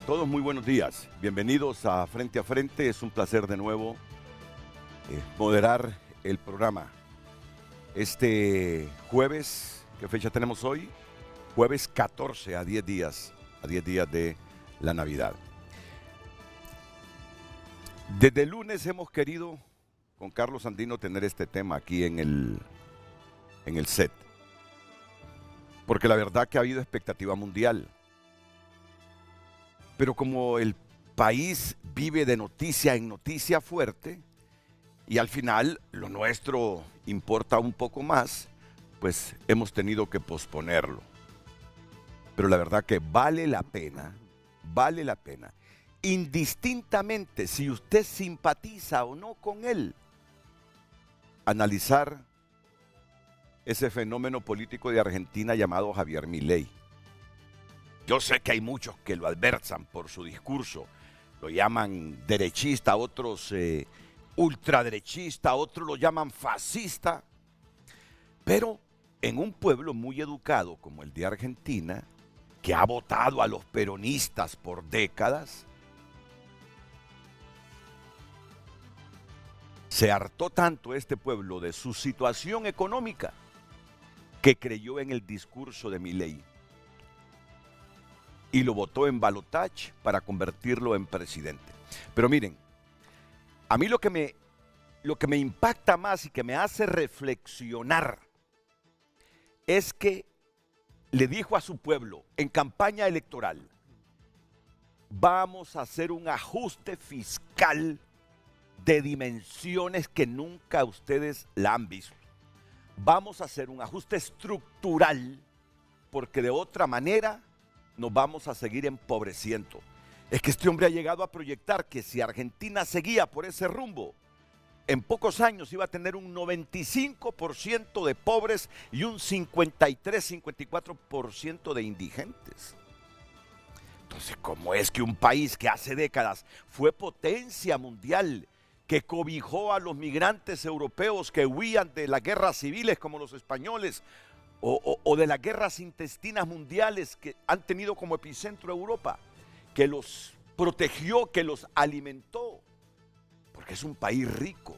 Todos muy buenos días, bienvenidos a Frente. Es un placer de nuevo moderar el programa. Este jueves, ¿qué fecha tenemos hoy? Jueves 14, a 10 días de la Navidad. Desde el lunes hemos querido con Carlos Andino tener este tema aquí en el set, porque la verdad que ha habido expectativa mundial. Pero como el país vive de noticia en noticia fuerte y al final lo nuestro importa un poco más, pues hemos tenido que posponerlo. Pero la verdad que vale la pena, indistintamente si usted simpatiza o no con él, analizar ese fenómeno político de Argentina llamado Javier Milei. Yo sé que hay muchos que lo adversan por su discurso, lo llaman derechista, otros ultraderechista, otros lo llaman fascista, pero en un pueblo muy educado como el de Argentina, que ha votado a los peronistas por décadas, se hartó tanto este pueblo de su situación económica que creyó en el discurso de Milei y lo votó en balotaje para convertirlo en presidente. Pero miren, a mí lo que me impacta más y que me hace reflexionar es que le dijo a su pueblo en campaña electoral: vamos a hacer un ajuste fiscal de dimensiones que nunca ustedes la han visto. Vamos a hacer un ajuste estructural porque de otra manera nos vamos a seguir empobreciendo. Es que este hombre ha llegado a proyectar que si Argentina seguía por ese rumbo, en pocos años iba a tener un 95% de pobres y un 53-54% de indigentes. Entonces, ¿cómo es que un país que hace décadas fue potencia mundial, que cobijó a los migrantes europeos que huían de las guerras civiles como los españoles, o de las guerras intestinas mundiales que han tenido como epicentro Europa, que los protegió, que los alimentó, porque es un país rico,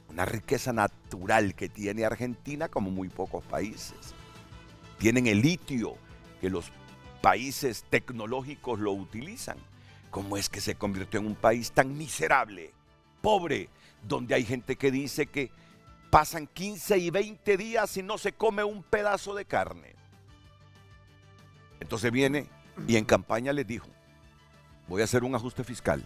una riqueza natural que tiene Argentina como muy pocos países? Tienen el litio, que los países tecnológicos lo utilizan. ¿Cómo es que se convirtió en un país tan miserable, pobre, donde hay gente que dice que pasan 15 y 20 días y no se come un pedazo de carne? Entonces viene y en campaña les dijo: voy a hacer un ajuste fiscal.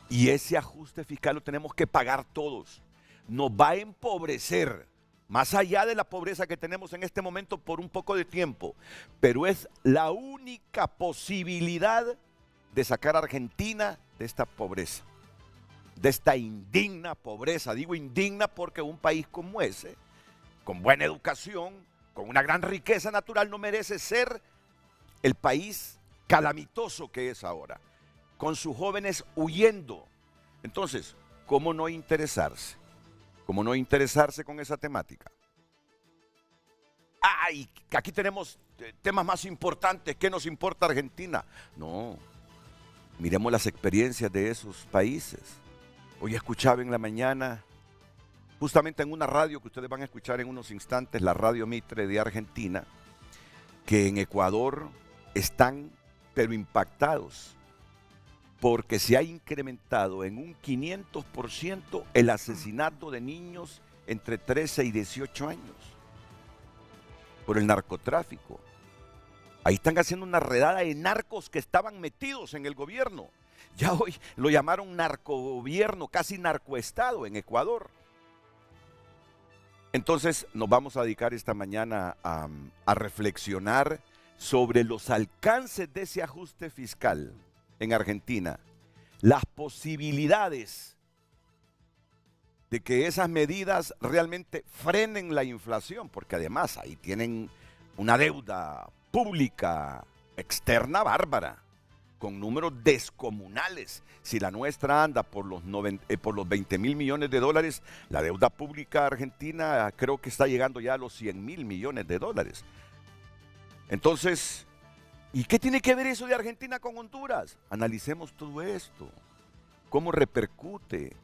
Y ese ajuste fiscal lo tenemos que pagar todos. Nos va a empobrecer, más allá de la pobreza que tenemos en este momento por un poco de tiempo. Pero es la única posibilidad de sacar a Argentina de esta pobreza, de esta indigna pobreza. Digo indigna porque un país como ese, con buena educación, con una gran riqueza natural, no merece ser el país calamitoso que es ahora, con sus jóvenes huyendo. Entonces, ¿cómo no interesarse? ¿Cómo no interesarse con esa temática? ¡Ay! Aquí tenemos temas más importantes. ¿Qué nos importa Argentina? No, miremos las experiencias de esos países. Hoy escuchaba en la mañana, justamente en una radio que ustedes van a escuchar en unos instantes, la Radio Mitre de Argentina, que en Ecuador están pero impactados porque se ha incrementado en un 500% el asesinato de niños entre 13 y 18 años por el narcotráfico. Ahí están haciendo una redada de narcos que estaban metidos en el gobierno. Ya hoy lo llamaron narcogobierno, casi narcoestado en Ecuador. Entonces nos vamos a dedicar esta mañana a reflexionar sobre los alcances de ese ajuste fiscal en Argentina, las posibilidades de que esas medidas realmente frenen la inflación, porque además ahí tienen una deuda pública externa bárbara, con números descomunales. Si la nuestra anda por los 20 mil millones de dólares, la deuda pública argentina creo que está llegando ya a los 100 mil millones de dólares. Entonces, ¿Y qué tiene que ver eso de Argentina con Honduras? Analicemos todo esto. ¿Cómo repercute?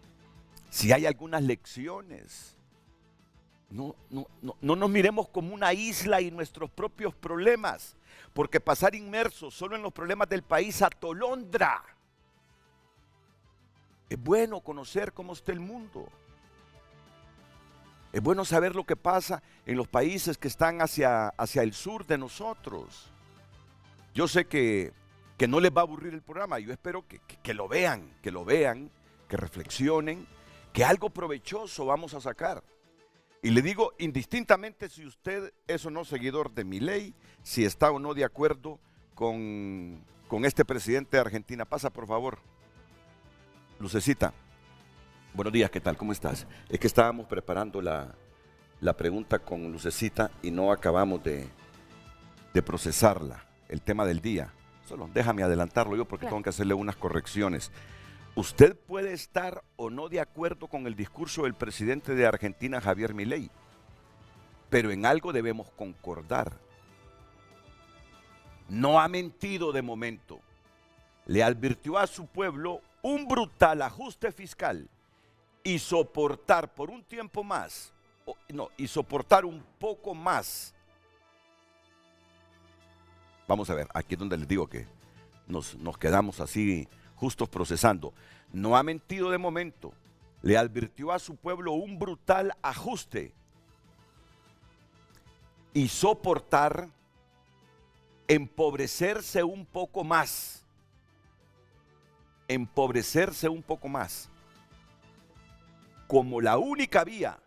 Si hay algunas lecciones. No nos miremos como una isla y nuestros propios problemas, porque pasar inmersos solo en los problemas del país atolondra. Es bueno conocer cómo está el mundo. Es bueno saber lo que pasa en los países que están hacia el sur de nosotros. Yo sé que no les va a aburrir el programa. Yo espero que lo vean, que reflexionen, que algo provechoso vamos a sacar. Y le digo indistintamente si usted es o no seguidor de Milei, si está o no de acuerdo con este presidente de Argentina. Pasa, por favor. Lucecita. Buenos días, ¿qué tal? ¿Cómo estás? Es que estábamos preparando la pregunta con Lucecita y no acabamos de procesarla, el tema del día. Solo déjame adelantarlo yo porque tengo que hacerle unas correcciones. Usted puede estar o no de acuerdo con el discurso del presidente de Argentina, Javier Milei, pero en algo debemos concordar. No ha mentido de momento. Le advirtió a su pueblo un brutal ajuste fiscal y soportar por un tiempo más, y soportar un poco más. Vamos a ver, aquí es donde les digo que nos quedamos así justos procesando. No ha mentido de momento. Le advirtió a su pueblo un brutal ajuste y soportar empobrecerse un poco más. Empobrecerse un poco más. Como la única vía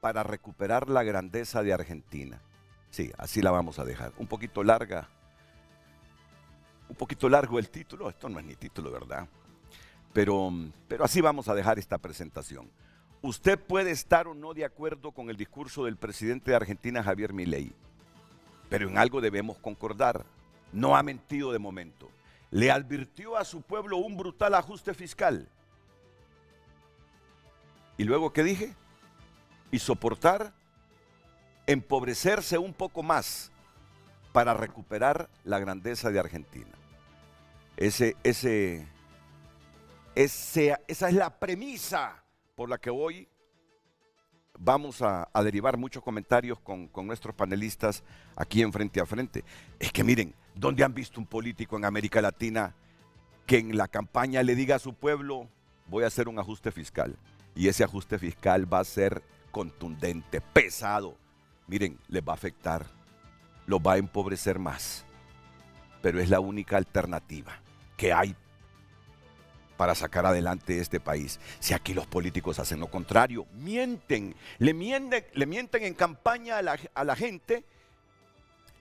para recuperar la grandeza de Argentina. Sí, así la vamos a dejar. Un poquito larga. Un poquito largo el título, esto no es ni título, ¿verdad? Pero así vamos a dejar esta presentación. Usted puede estar o no de acuerdo con el discurso del presidente de Argentina, Javier Milei, pero en algo debemos concordar. No ha mentido de momento. Le advirtió a su pueblo un brutal ajuste fiscal. ¿Y luego qué dije? Y soportar, empobrecerse un poco más para recuperar la grandeza de Argentina. Esa es la premisa por la que hoy vamos a derivar muchos comentarios con nuestros panelistas aquí en Frente a Frente. Es que miren, ¿dónde han visto un político en América Latina que en la campaña le diga a su pueblo, voy a hacer un ajuste fiscal? Y ese ajuste fiscal va a ser contundente, pesado. Miren, les va a afectar, los va a empobrecer más. Pero es la única alternativa que hay para sacar adelante este país. Si aquí los políticos hacen lo contrario, mienten, le mienten en campaña a la gente,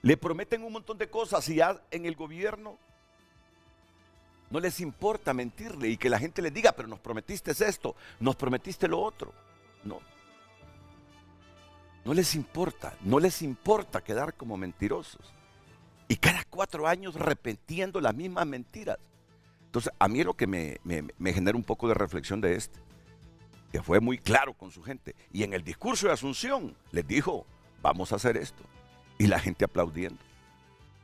le prometen un montón de cosas y ya en el gobierno no les importa mentirle y que la gente les diga, pero nos prometiste esto, nos prometiste lo otro. No les importa quedar como mentirosos. Y cada 4 años repitiendo las mismas mentiras. Entonces, a mí es lo que me genera un poco de reflexión de que fue muy claro con su gente. Y en el discurso de Asunción les dijo, vamos a hacer esto. Y la gente aplaudiendo.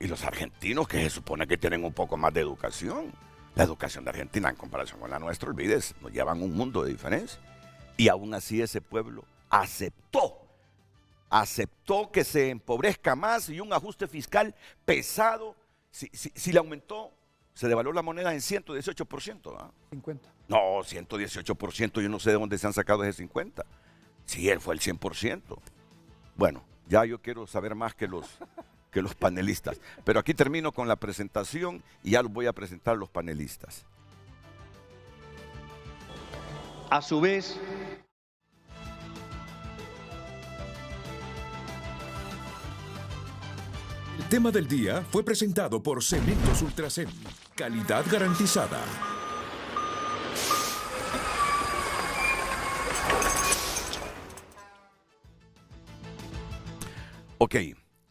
Y los argentinos, que se supone que tienen un poco más de educación. La educación de Argentina en comparación con la nuestra, olvides, nos llevan un mundo de diferencia. Y aún así ese pueblo aceptó que se empobrezca más y un ajuste fiscal pesado. Si le aumentó, se devaluó la moneda en 118%. ¿Ah? 50. No, 118%, yo no sé de dónde se han sacado ese 50%. Sí, él fue el 100%. Bueno, ya yo quiero saber más que los panelistas. Pero aquí termino con la presentación y ya los voy a presentar a los panelistas. A su vez, el tema del día fue presentado por Cementos Ultracem. Calidad garantizada. Ok,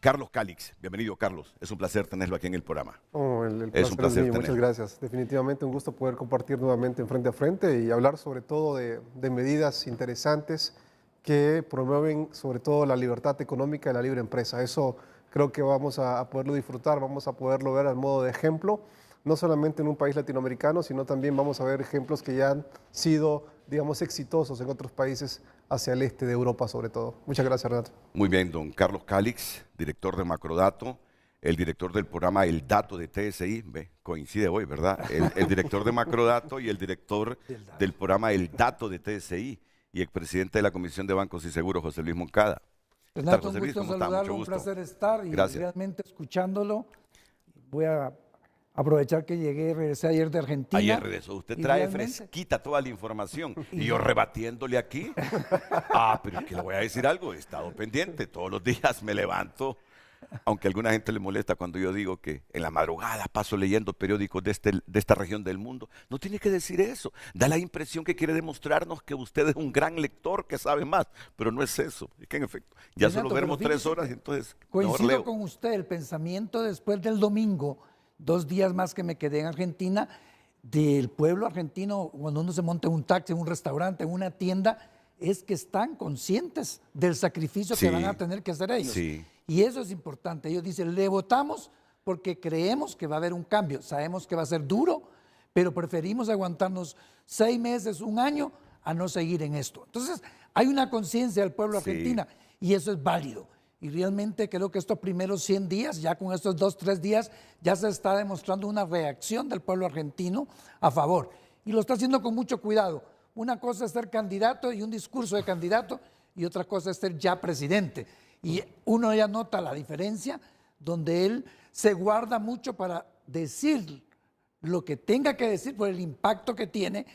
Carlos Calix. Bienvenido, Carlos. Es un placer tenerlo aquí en el programa. El placer es un placer mío. Muchas gracias. Definitivamente un gusto poder compartir nuevamente en Frente a Frente y hablar sobre todo de medidas interesantes que promueven sobre todo la libertad económica y la libre empresa. Eso creo que vamos a poderlo disfrutar, vamos a poderlo ver al modo de ejemplo, no solamente en un país latinoamericano, sino también vamos a ver ejemplos que ya han sido, digamos, exitosos en otros países hacia el este de Europa sobre todo. Muchas gracias, Renato. Muy bien, don Carlos Calix, director de Macrodato, el director del programa El Dato de TSI, ve, coincide hoy, ¿verdad? El director de Macrodato y el director del programa El Dato de TSI y expresidente de la Comisión de Bancos y Seguros, José Luis Moncada. Renato, un gusto saludarlo, un placer estar y Gracias. realmente escuchándolo. Voy a aprovechar que regresé ayer de Argentina. Ayer regresó, usted trae fresquita toda la información y yo rebatiéndole aquí. Pero es que le voy a decir algo, he estado pendiente, todos los días me levanto, aunque a alguna gente le molesta cuando yo digo que en la madrugada paso leyendo periódicos de esta región del mundo. No tiene que decir eso, da la impresión que quiere demostrarnos que usted es un gran lector que sabe más, pero no es eso, es que en efecto, ya Renato, solo veremos 3 horas y entonces coincido leo. con usted, el pensamiento después del domingo, 2 días más que me quedé en Argentina, del pueblo argentino, cuando uno se monta en un taxi, en un restaurante, en una tienda, es que están conscientes del sacrificio que van a tener que hacer ellos. Sí. Y eso es importante. Ellos dicen, le votamos porque creemos que va a haber un cambio. Sabemos que va a ser duro, pero preferimos aguantarnos 6 meses, 1 año, a no seguir en esto. Entonces, hay una conciencia del pueblo argentino y eso es válido. Y realmente creo que estos primeros 100 días, ya con estos 2, 3 días, ya se está demostrando una reacción del pueblo argentino a favor. Y lo está haciendo con mucho cuidado. Una cosa es ser candidato y un discurso de candidato, y otra cosa es ser ya presidente. Y uno ya nota la diferencia, donde él se guarda mucho para decir lo que tenga que decir por el impacto que tiene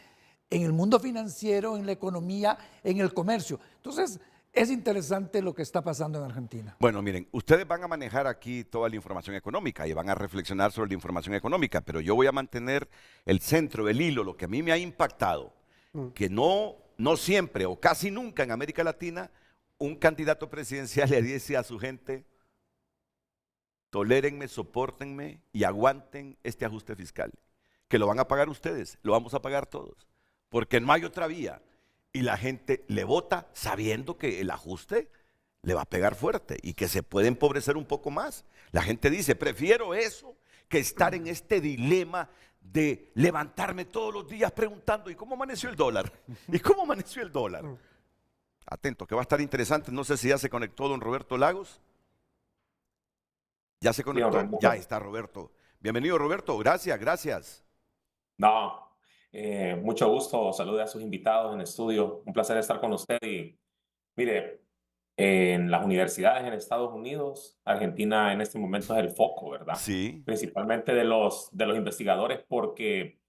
en el mundo financiero, en la economía, en el comercio. Entonces, es interesante lo que está pasando en Argentina. Bueno, miren, ustedes van a manejar aquí toda la información económica y van a reflexionar sobre la información económica, pero yo voy a mantener el centro, el hilo, lo que a mí me ha impactado, que no siempre o casi nunca en América Latina un candidato presidencial le dice a su gente, tolérenme, sopórtenme y aguanten este ajuste fiscal, que lo van a pagar ustedes, lo vamos a pagar todos, porque no hay otra vía. Y la gente le vota sabiendo que el ajuste le va a pegar fuerte y que se puede empobrecer un poco más. La gente dice, prefiero eso que estar en este dilema de levantarme todos los días preguntando, ¿y cómo amaneció el dólar? ¿Y cómo amaneció el dólar? Atento, que va a estar interesante. No sé si ya se conectó don Roberto Lagos. ¿Ya se conectó? Ya está Roberto. Bienvenido, Roberto. Gracias. No, mucho gusto. Salude a sus invitados en estudio. Un placer estar con usted. Y mire, en las universidades en Estados Unidos, Argentina en este momento es el foco, ¿verdad? Sí. Principalmente de los investigadores, porque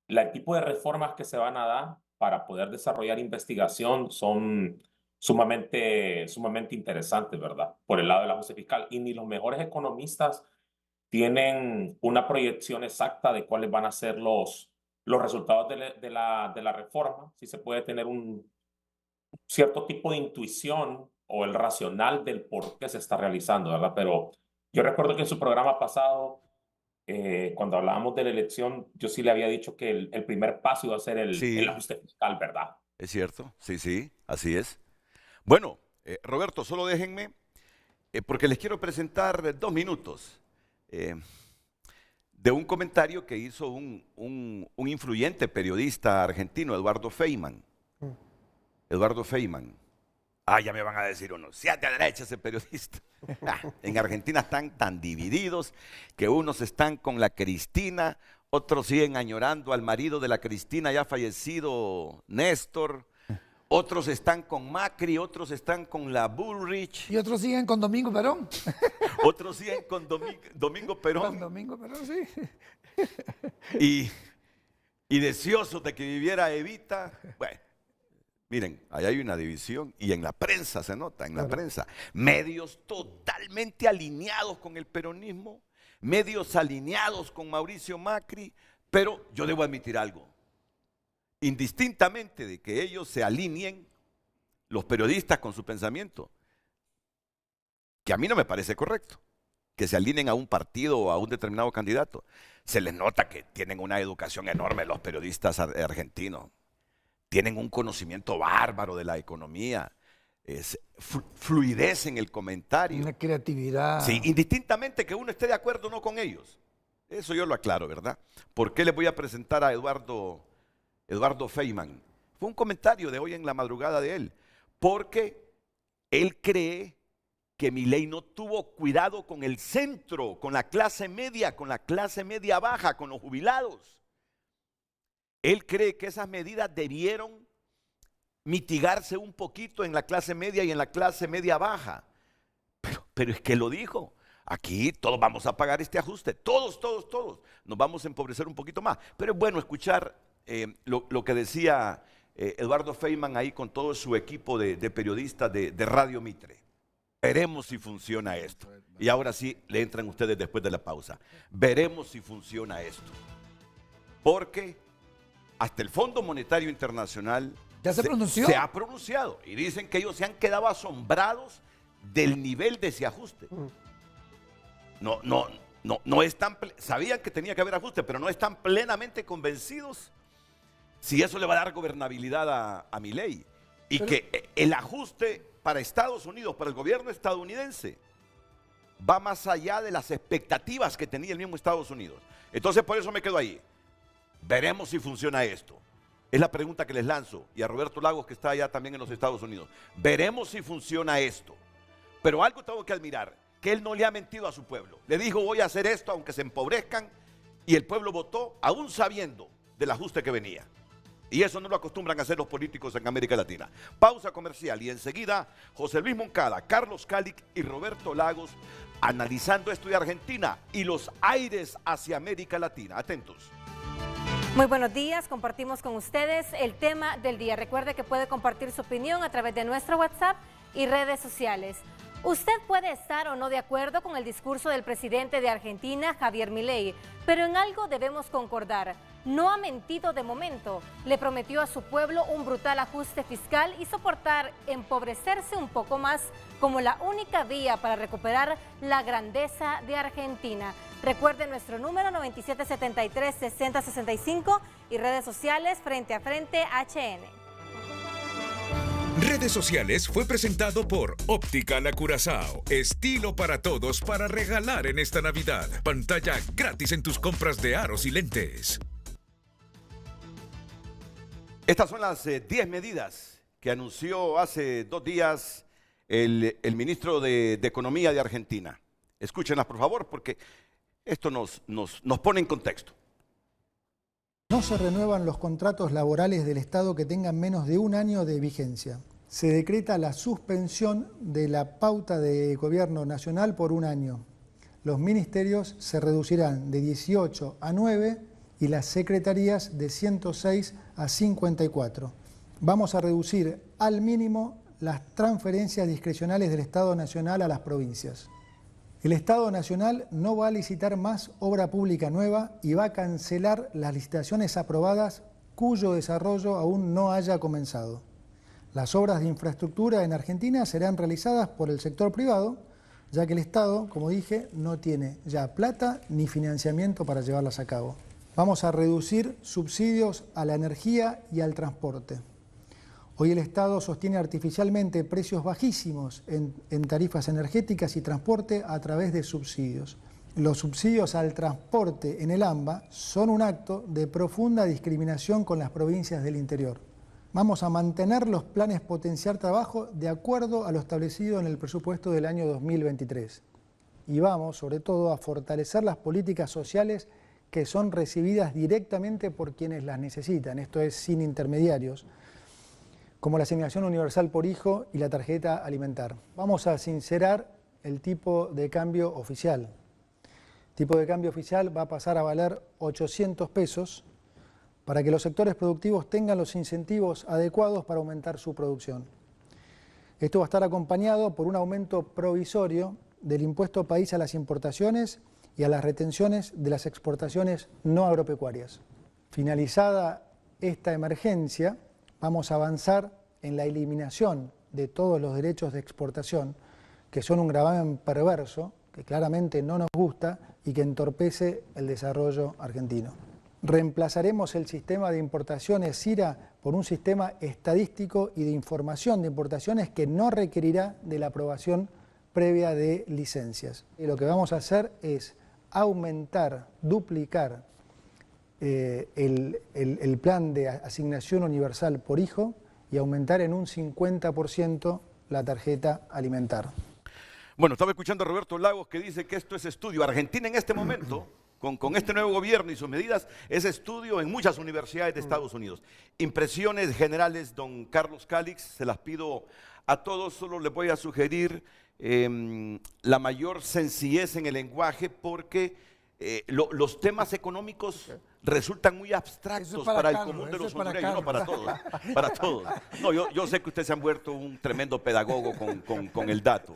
el tipo de reformas que se van a dar para poder desarrollar investigación son sumamente interesantes, ¿verdad? Por el lado del ajuste fiscal. Y ni los mejores economistas tienen una proyección exacta de cuáles van a ser los resultados de la reforma. Si se puede tener un cierto tipo de intuición o el racional del por qué se está realizando, ¿verdad? Pero yo recuerdo que en su programa pasado, cuando hablábamos de la elección, yo sí le había dicho que el primer paso iba a ser el ajuste fiscal, ¿verdad? Es cierto, sí, así es. Bueno, Roberto, solo déjenme, porque les quiero presentar 2 minutos de un comentario que hizo un influyente periodista argentino, Eduardo Feynman. Eduardo Feynman. Ya me van a decir unos, si a derecha ese periodista. En Argentina están tan divididos que unos están con la Cristina, otros siguen añorando al marido de la Cristina ya fallecido, Néstor. Otros están con Macri, otros están con la Bullrich. Y otros siguen con Domingo Perón. Otros siguen con Domingo Perón. Con Domingo Perón, sí. Y deseosos de que viviera Evita. Bueno, miren, ahí hay una división y en la prensa se nota, en la prensa. Medios totalmente alineados con el peronismo, medios alineados con Mauricio Macri, pero yo debo admitir algo. Indistintamente de que ellos se alineen, los periodistas con su pensamiento, que a mí no me parece correcto, que se alineen a un partido o a un determinado candidato. Se les nota que tienen una educación enorme los periodistas argentinos, tienen un conocimiento bárbaro de la economía, fluidez en el comentario. Una creatividad. Sí, indistintamente que uno esté de acuerdo o no con ellos. Eso yo lo aclaro, ¿verdad? ¿Por qué les voy a presentar a Eduardo Feynman? Fue un comentario de hoy en la madrugada de él. Porque él cree que Milei no tuvo cuidado con el centro, con la clase media baja, con los jubilados. Él cree que esas medidas debieron mitigarse un poquito en la clase media y en la clase media baja. Pero es que lo dijo. Aquí todos vamos a pagar este ajuste. Todos. Nos vamos a empobrecer un poquito más. Pero es bueno escuchar lo que decía Eduardo Feynman ahí con todo su equipo de periodistas de Radio Mitre. Veremos si funciona esto. Y ahora sí, le entran ustedes después de la pausa. Veremos si funciona esto. Porque hasta el Fondo Monetario Internacional ¿Ya se pronunció? Se ha pronunciado. Y dicen que ellos se han quedado asombrados del nivel de ese ajuste. No están, sabían que tenía que haber ajuste, pero no están plenamente convencidos si eso le va a dar gobernabilidad a Milei. Y que el ajuste para Estados Unidos, para el gobierno estadounidense, va más allá de las expectativas que tenía el mismo Estados Unidos. Entonces por eso me quedo ahí. Veremos si funciona esto. Es la pregunta que les lanzo. Y a Roberto Lagos, que está allá también en los Estados Unidos. Veremos si funciona esto. Pero algo tengo que admirar, que él no le ha mentido a su pueblo. Le dijo, voy a hacer esto aunque se empobrezcan. Y el pueblo votó aún sabiendo del ajuste que venía. Y eso no lo acostumbran a hacer los políticos en América Latina. Pausa comercial y enseguida José Luis Moncada, Carlos Calic y Roberto Lagos analizando esto de Argentina y los aires hacia América Latina. Atentos. Muy buenos días, compartimos con ustedes el tema del día. Recuerde que puede compartir su opinión a través de nuestro WhatsApp y redes sociales. Usted puede estar o no de acuerdo con el discurso del presidente de Argentina, Javier Milei, pero en algo debemos concordar. No ha mentido de momento. Le prometió a su pueblo un brutal ajuste fiscal y soportar empobrecerse un poco más como la única vía para recuperar la grandeza de Argentina. Recuerde nuestro número 9773-6065 y redes sociales Frente a Frente HN. Redes sociales fue presentado por Óptica La Curazao. Estilo para todos para regalar en esta Navidad. Pantalla gratis en tus compras de aros y lentes. Estas son las 10 medidas que anunció hace 2 días el ministro de Economía de Argentina. Escúchenlas, por favor, porque esto nos pone en contexto. No se renuevan los contratos laborales del Estado que tengan menos de 1 año de vigencia. Se decreta la suspensión de la pauta de gobierno nacional por 1 año. Los ministerios se reducirán de 18 a 9 y las secretarías de 106 a 54. Vamos a reducir al mínimo las transferencias discrecionales del Estado Nacional a las provincias. El Estado Nacional no va a licitar más obra pública nueva y va a cancelar las licitaciones aprobadas cuyo desarrollo aún no haya comenzado. Las obras de infraestructura en Argentina serán realizadas por el sector privado, ya que el Estado, como dije, no tiene ya plata ni financiamiento para llevarlas a cabo. Vamos a reducir subsidios a la energía y al transporte. Hoy el Estado sostiene artificialmente precios bajísimos en tarifas energéticas y transporte a través de subsidios. Los subsidios al transporte en el AMBA son un acto de profunda discriminación con las provincias del interior. Vamos a mantener los planes Potenciar Trabajo de acuerdo a lo establecido en el presupuesto del año 2023. Y vamos, sobre todo, a fortalecer las políticas sociales que son recibidas directamente por quienes las necesitan, esto es, sin intermediarios, como la asignación universal por hijo y la tarjeta alimentar. Vamos a sincerar el tipo de cambio oficial. El tipo de cambio oficial va a pasar a valer 800 pesos para que los sectores productivos tengan los incentivos adecuados para aumentar su producción. Esto va a estar acompañado por un aumento provisorio del impuesto país a las importaciones y a las retenciones de las exportaciones no agropecuarias. Finalizada esta emergencia, vamos a avanzar en la eliminación de todos los derechos de exportación, que son un gravamen perverso, que claramente no nos gusta y que entorpece el desarrollo argentino. reemplazaremos el sistema de importaciones SIRA por un sistema estadístico y de información de importaciones que no requerirá de la aprobación previa de licencias. Y lo que vamos a hacer es aumentar, duplicar el plan de asignación universal por hijo y aumentar en un 50% la tarjeta alimentar. Bueno, estaba escuchando a Roberto Lagos que dice que esto es estudio. Argentina en este momento, con este nuevo gobierno y sus medidas, es estudio en muchas universidades de Estados Unidos. Impresiones generales, don Carlos Calix, se las pido a todos, solo les voy a sugerir la mayor sencillez en el lenguaje porque los temas económicos resultan muy abstractos para el común de los hondureños, no para todos, para todos. No, yo sé que ustedes se han vuelto un tremendo pedagogo con el dato.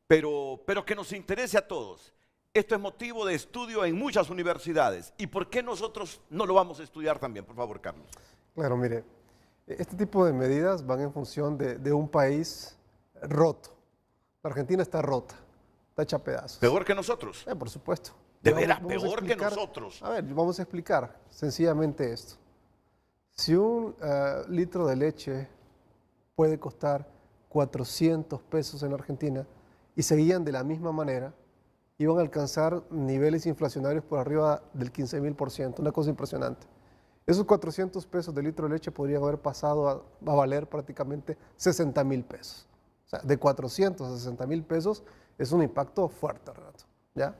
Pero que nos interese a todos. Esto es motivo de estudio en muchas universidades. ¿Y por qué nosotros no lo vamos a estudiar también? Por favor, Carlos. Claro, mire, este tipo de medidas van en función de un país roto. La Argentina está rota, está hecha a pedazos. ¿Peor que nosotros? Por supuesto. ¿De veras peor que nosotros? A ver, vamos a explicar sencillamente esto. Si un litro de leche puede costar 400 pesos en Argentina y seguían de la misma manera, iban a alcanzar niveles inflacionarios por arriba del 15.000%, una cosa impresionante. Esos 400 pesos de litro de leche podrían haber pasado a valer prácticamente 60.000 pesos. O sea, de 400 a 60.000 pesos es un impacto fuerte, Renato, ¿ya?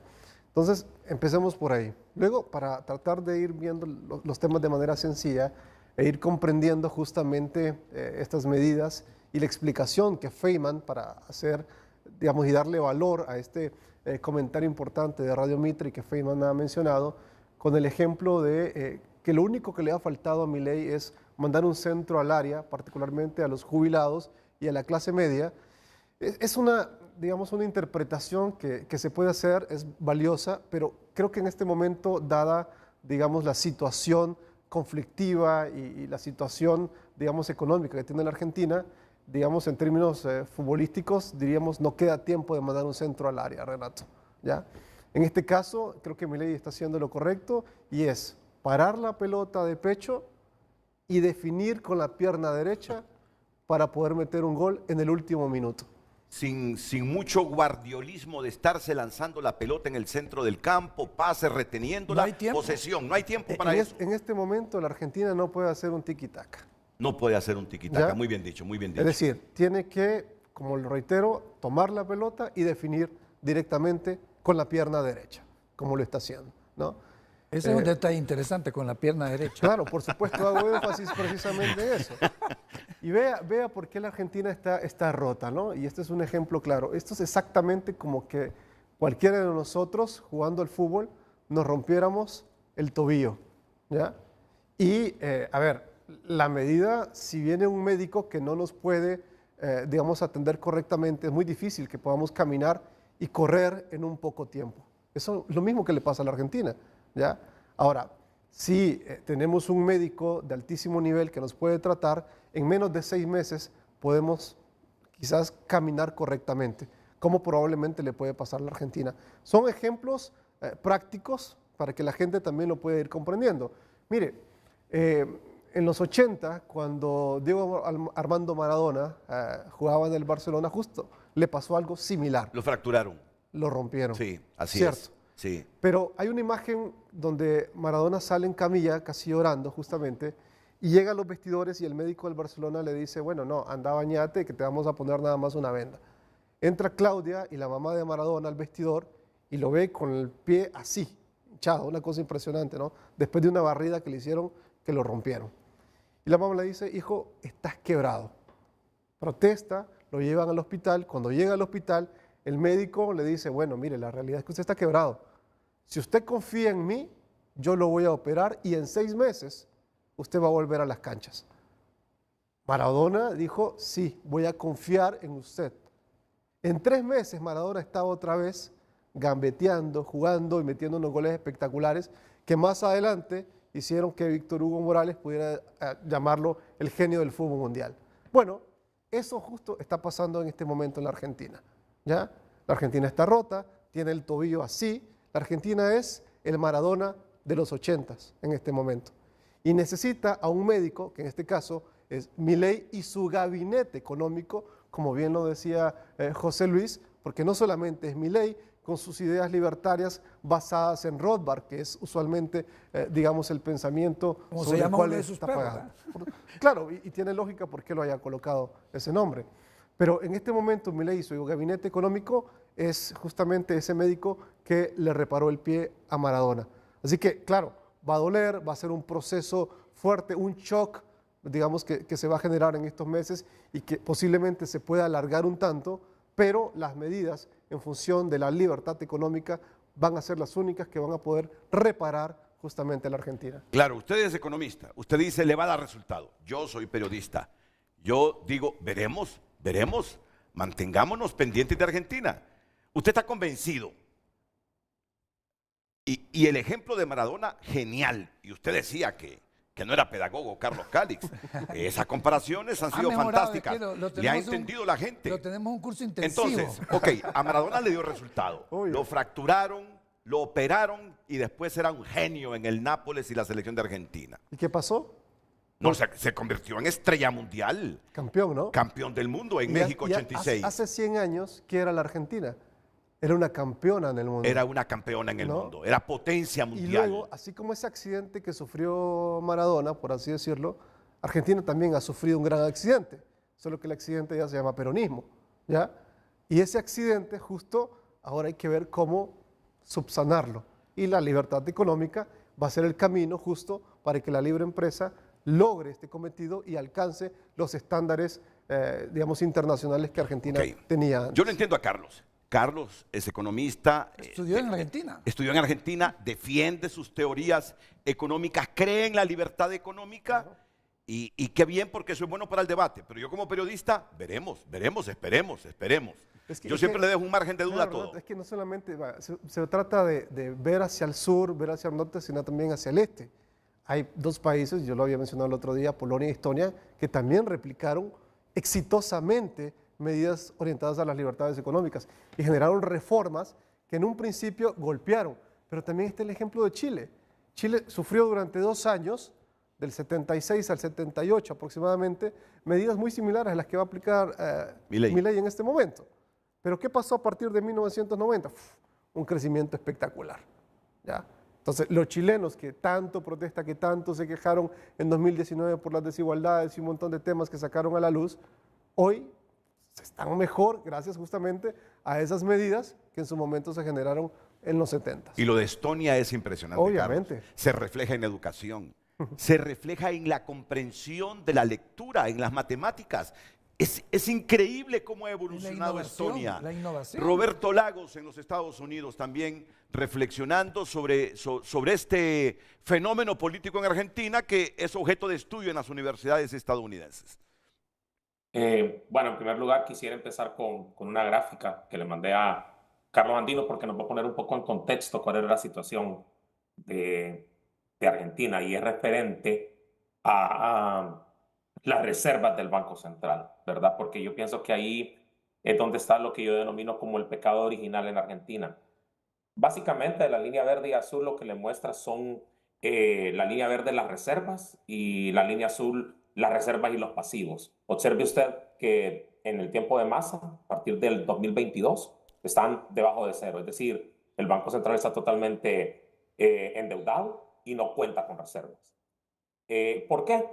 Entonces, empecemos por ahí. Luego, para tratar de ir viendo los temas de manera sencilla e ir comprendiendo justamente estas medidas y la explicación que Feynman, para hacer, digamos, y darle valor a este comentario importante de Radio Mitre que Feynman ha mencionado, con el ejemplo de que lo único que le ha faltado a Milei es mandar un centro al área, particularmente a los jubilados y a la clase media. Es una, digamos, una interpretación que se puede hacer, es valiosa, pero creo que en este momento, dada, digamos, la situación conflictiva y la situación, digamos, económica que tiene la Argentina, digamos, en términos futbolísticos, diríamos, no queda tiempo de mandar un centro al área, Renato, ¿ya? En este caso, creo que Milei está haciendo lo correcto y es parar la pelota de pecho y definir con la pierna derecha para poder meter un gol en el último minuto. Sin mucho guardiolismo de estarse lanzando la pelota en el centro del campo, pase, reteniéndola, posesión. No hay tiempo para eso. En este momento la Argentina no puede hacer un tiki-taka. No puede hacer un tiki-taka, muy bien dicho, muy bien dicho. Es decir, tiene que, como lo reitero, tomar la pelota y definir directamente con la pierna derecha, como lo está haciendo, ¿no? Ese es un detalle interesante con la pierna derecha. Claro, por supuesto, hago énfasis precisamente en eso. Y vea por qué la Argentina está rota, ¿no? Y este es un ejemplo claro. Esto es exactamente como que cualquiera de nosotros, jugando al fútbol, nos rompiéramos el tobillo, ¿ya? Y, a ver, la medida, si viene un médico que no nos puede, digamos, atender correctamente, es muy difícil que podamos caminar y correr en un poco tiempo. Eso es lo mismo que le pasa a la Argentina, ¿ya? Ahora, si tenemos un médico de altísimo nivel que nos puede tratar, en menos de 6 meses podemos quizás caminar correctamente, como probablemente le puede pasar a la Argentina. Son ejemplos prácticos para que la gente también lo pueda ir comprendiendo. Mire, en los 80, cuando Diego Armando Maradona jugaba en el Barcelona, justo le pasó algo similar. Lo fracturaron. Lo rompieron. Sí, así ¿cierto? es. Sí. Pero hay una imagen donde Maradona sale en camilla, casi llorando justamente, y llega a los vestidores y el médico del Barcelona le dice, bueno, no, anda, bañate, que te vamos a poner nada más una venda. Entra Claudia y la mamá de Maradona al vestidor y lo ve con el pie así, hinchado, una cosa impresionante, ¿no? Después de una barrida que le hicieron, que lo rompieron. Y la mamá le dice, hijo, estás quebrado. Protesta, lo llevan al hospital. Cuando llega al hospital, el médico le dice, bueno, mire, la realidad es que usted está quebrado. Si usted confía en mí, yo lo voy a operar y en 6 meses usted va a volver a las canchas. Maradona dijo, sí, voy a confiar en usted. En 3 meses Maradona estaba otra vez gambeteando, jugando y metiendo unos goles espectaculares que más adelante hicieron que Víctor Hugo Morales pudiera llamarlo el genio del fútbol mundial. Bueno, eso justo está pasando en este momento en la Argentina, ¿ya? La Argentina está rota, tiene el tobillo así. La Argentina es el Maradona de los 80s en este momento. Y necesita a un médico, que en este caso es Milei y su gabinete económico, como bien lo decía José Luis, porque no solamente es Milei con sus ideas libertarias basadas en Rothbard, que es usualmente, digamos, el pensamiento como sobre se el llama cual uno de sus está perros, pagado. Claro, y tiene lógica por qué lo haya colocado ese nombre. Pero en este momento Milei y su gabinete económico es justamente ese médico que le reparó el pie a Maradona. Así que, claro, va a doler, va a ser un proceso fuerte, un shock, digamos, que se va a generar en estos meses y que posiblemente se pueda alargar un tanto, pero las medidas en función de la libertad económica van a ser las únicas que van a poder reparar justamente a la Argentina. Claro, usted es economista, usted dice le va a dar resultado. Yo soy periodista. Yo digo, veremos, mantengámonos pendientes de Argentina. Usted está convencido. Y el ejemplo de Maradona, genial. Y usted decía que no era pedagogo Carlos Calix. Esas comparaciones han sido fantásticas. Le ha entendido la gente. Lo tenemos un curso intensivo. Entonces, ok, a Maradona le dio resultado. Lo fracturaron, lo operaron y después era un genio en el Nápoles y la selección de Argentina. ¿Y qué pasó? No, se convirtió en estrella mundial. Campeón, ¿no? Campeón del mundo en México 86. Hace 100 años, ¿qué era la Argentina? Era una campeona en el mundo. Era una campeona en el mundo. Era potencia mundial. Y luego, así como ese accidente que sufrió Maradona, por así decirlo, Argentina también ha sufrido un gran accidente. Solo que el accidente ya se llama peronismo, ¿ya? Y ese accidente justo ahora hay que ver cómo subsanarlo. Y la libertad económica va a ser el camino justo para que la libre empresa logre este cometido y alcance los estándares, digamos, internacionales que Argentina tenía antes. Yo no entiendo a Carlos. Carlos es economista. Estudió en Argentina. Estudió en Argentina, defiende sus teorías económicas, cree en la libertad económica y qué bien porque eso es bueno para el debate. Pero yo como periodista, esperemos. Yo siempre le dejo un margen de duda a todo. Es que no solamente se trata de ver hacia el sur, ver hacia el norte, sino también hacia el este. Hay dos países, yo lo había mencionado el otro día, Polonia y Estonia, que también replicaron exitosamente medidas orientadas a las libertades económicas y generaron reformas que en un principio golpearon. Pero también está el ejemplo de Chile. Chile sufrió durante 2 años, del 76 al 78 aproximadamente, medidas muy similares a las que va a aplicar Milei en este momento. Pero ¿qué pasó a partir de 1990? Un crecimiento espectacular, ¿ya? Entonces, los chilenos que tanto protestan, que tanto se quejaron en 2019 por las desigualdades y un montón de temas que sacaron a la luz, hoy están mejor gracias justamente a esas medidas que en su momento se generaron en los 70. Y lo de Estonia es impresionante. Obviamente. Carlos. Se refleja en educación, se refleja en la comprensión de la lectura, en las matemáticas. Es increíble cómo ha evolucionado Estonia. La innovación. Roberto Lagos en los Estados Unidos también reflexionando sobre este fenómeno político en Argentina que es objeto de estudio en las universidades estadounidenses. Bueno, en primer lugar quisiera empezar con una gráfica que le mandé a Carlos Andino porque nos va a poner un poco en contexto cuál era la situación de Argentina y es referente a las reservas del Banco Central, ¿verdad? Porque yo pienso que ahí es donde está lo que yo denomino como el pecado original en Argentina. Básicamente la línea verde y azul lo que le muestra son la línea verde las reservas y la línea azul las reservas y los pasivos. Observe usted que en el tiempo de Massa, a partir del 2022, están debajo de cero. Es decir, el Banco Central está totalmente endeudado y no cuenta con reservas. ¿Por qué?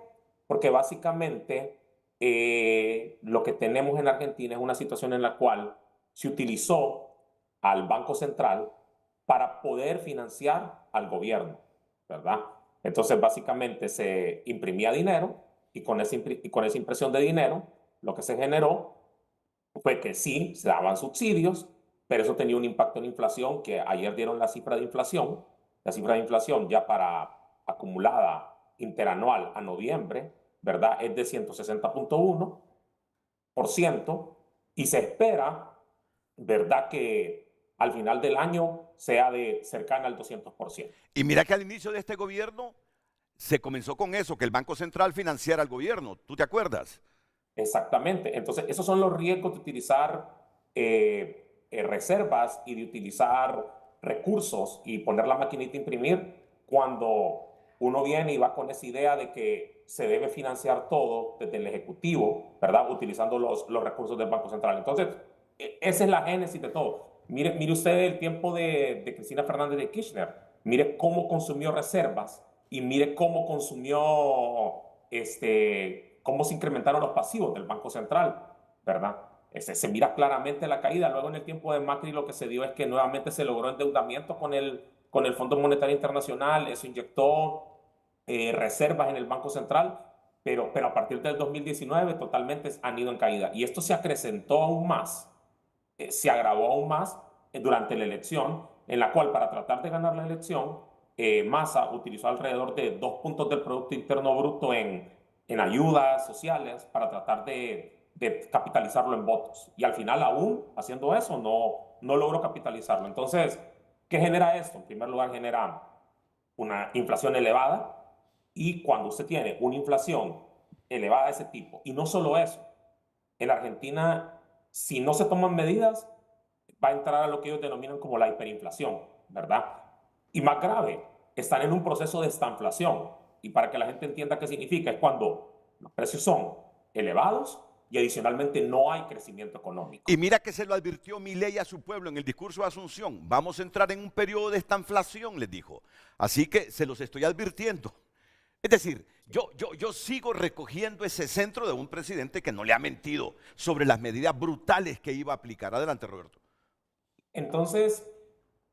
Porque básicamente lo que tenemos en Argentina es una situación en la cual se utilizó al Banco Central para poder financiar al gobierno, ¿verdad? Entonces básicamente se imprimía dinero y con esa impresión de dinero lo que se generó fue que sí, se daban subsidios, pero eso tenía un impacto en inflación que ayer dieron la cifra de inflación. La cifra de inflación ya para acumulada interanual a noviembre, ¿verdad? Es de 160.1% y se espera, ¿verdad? Que al final del año sea de cercana al 200%. Y mira que al inicio de este gobierno se comenzó con eso, que el Banco Central financiara al gobierno. ¿Tú te acuerdas? Exactamente. Entonces, esos son los riesgos de utilizar reservas y de utilizar recursos y poner la maquinita a imprimir cuando uno viene y va con esa idea de que se debe financiar todo desde el Ejecutivo, ¿verdad? Utilizando los recursos del Banco Central. Entonces, esa es la génesis de todo. Mire usted el tiempo de Cristina Fernández de Kirchner. Mire cómo consumió reservas y mire cómo consumió, cómo se incrementaron los pasivos del Banco Central, ¿verdad? Se mira claramente la caída. Luego en el tiempo de Macri lo que se dio es que nuevamente se logró endeudamiento con el Fondo Monetario Internacional. Eso inyectó reservas en el Banco Central, pero a partir del 2019 totalmente han ido en caída. Y esto se acrecentó aún más, se agravó aún más durante la elección, en la cual para tratar de ganar la elección, Massa utilizó alrededor de 2 puntos del Producto Interno Bruto en ayudas sociales para tratar de capitalizarlo en votos. Y al final, aún haciendo eso, no logró capitalizarlo. Entonces, ¿qué genera esto? En primer lugar, genera una inflación elevada. Y cuando usted tiene una inflación elevada de ese tipo, y no solo eso, en Argentina, si no se toman medidas, va a entrar a lo que ellos denominan como la hiperinflación, ¿verdad? Y más grave, están en un proceso de estanflación. Y para que la gente entienda qué significa, es cuando los precios son elevados y adicionalmente no hay crecimiento económico. Y mira que se lo advirtió Milei a su pueblo en el discurso de Asunción. Vamos a entrar en un periodo de estanflación, les dijo. Así que se los estoy advirtiendo. Es decir, yo sigo recogiendo ese centro de un presidente que no le ha mentido sobre las medidas brutales que iba a aplicar. Adelante, Roberto. Entonces,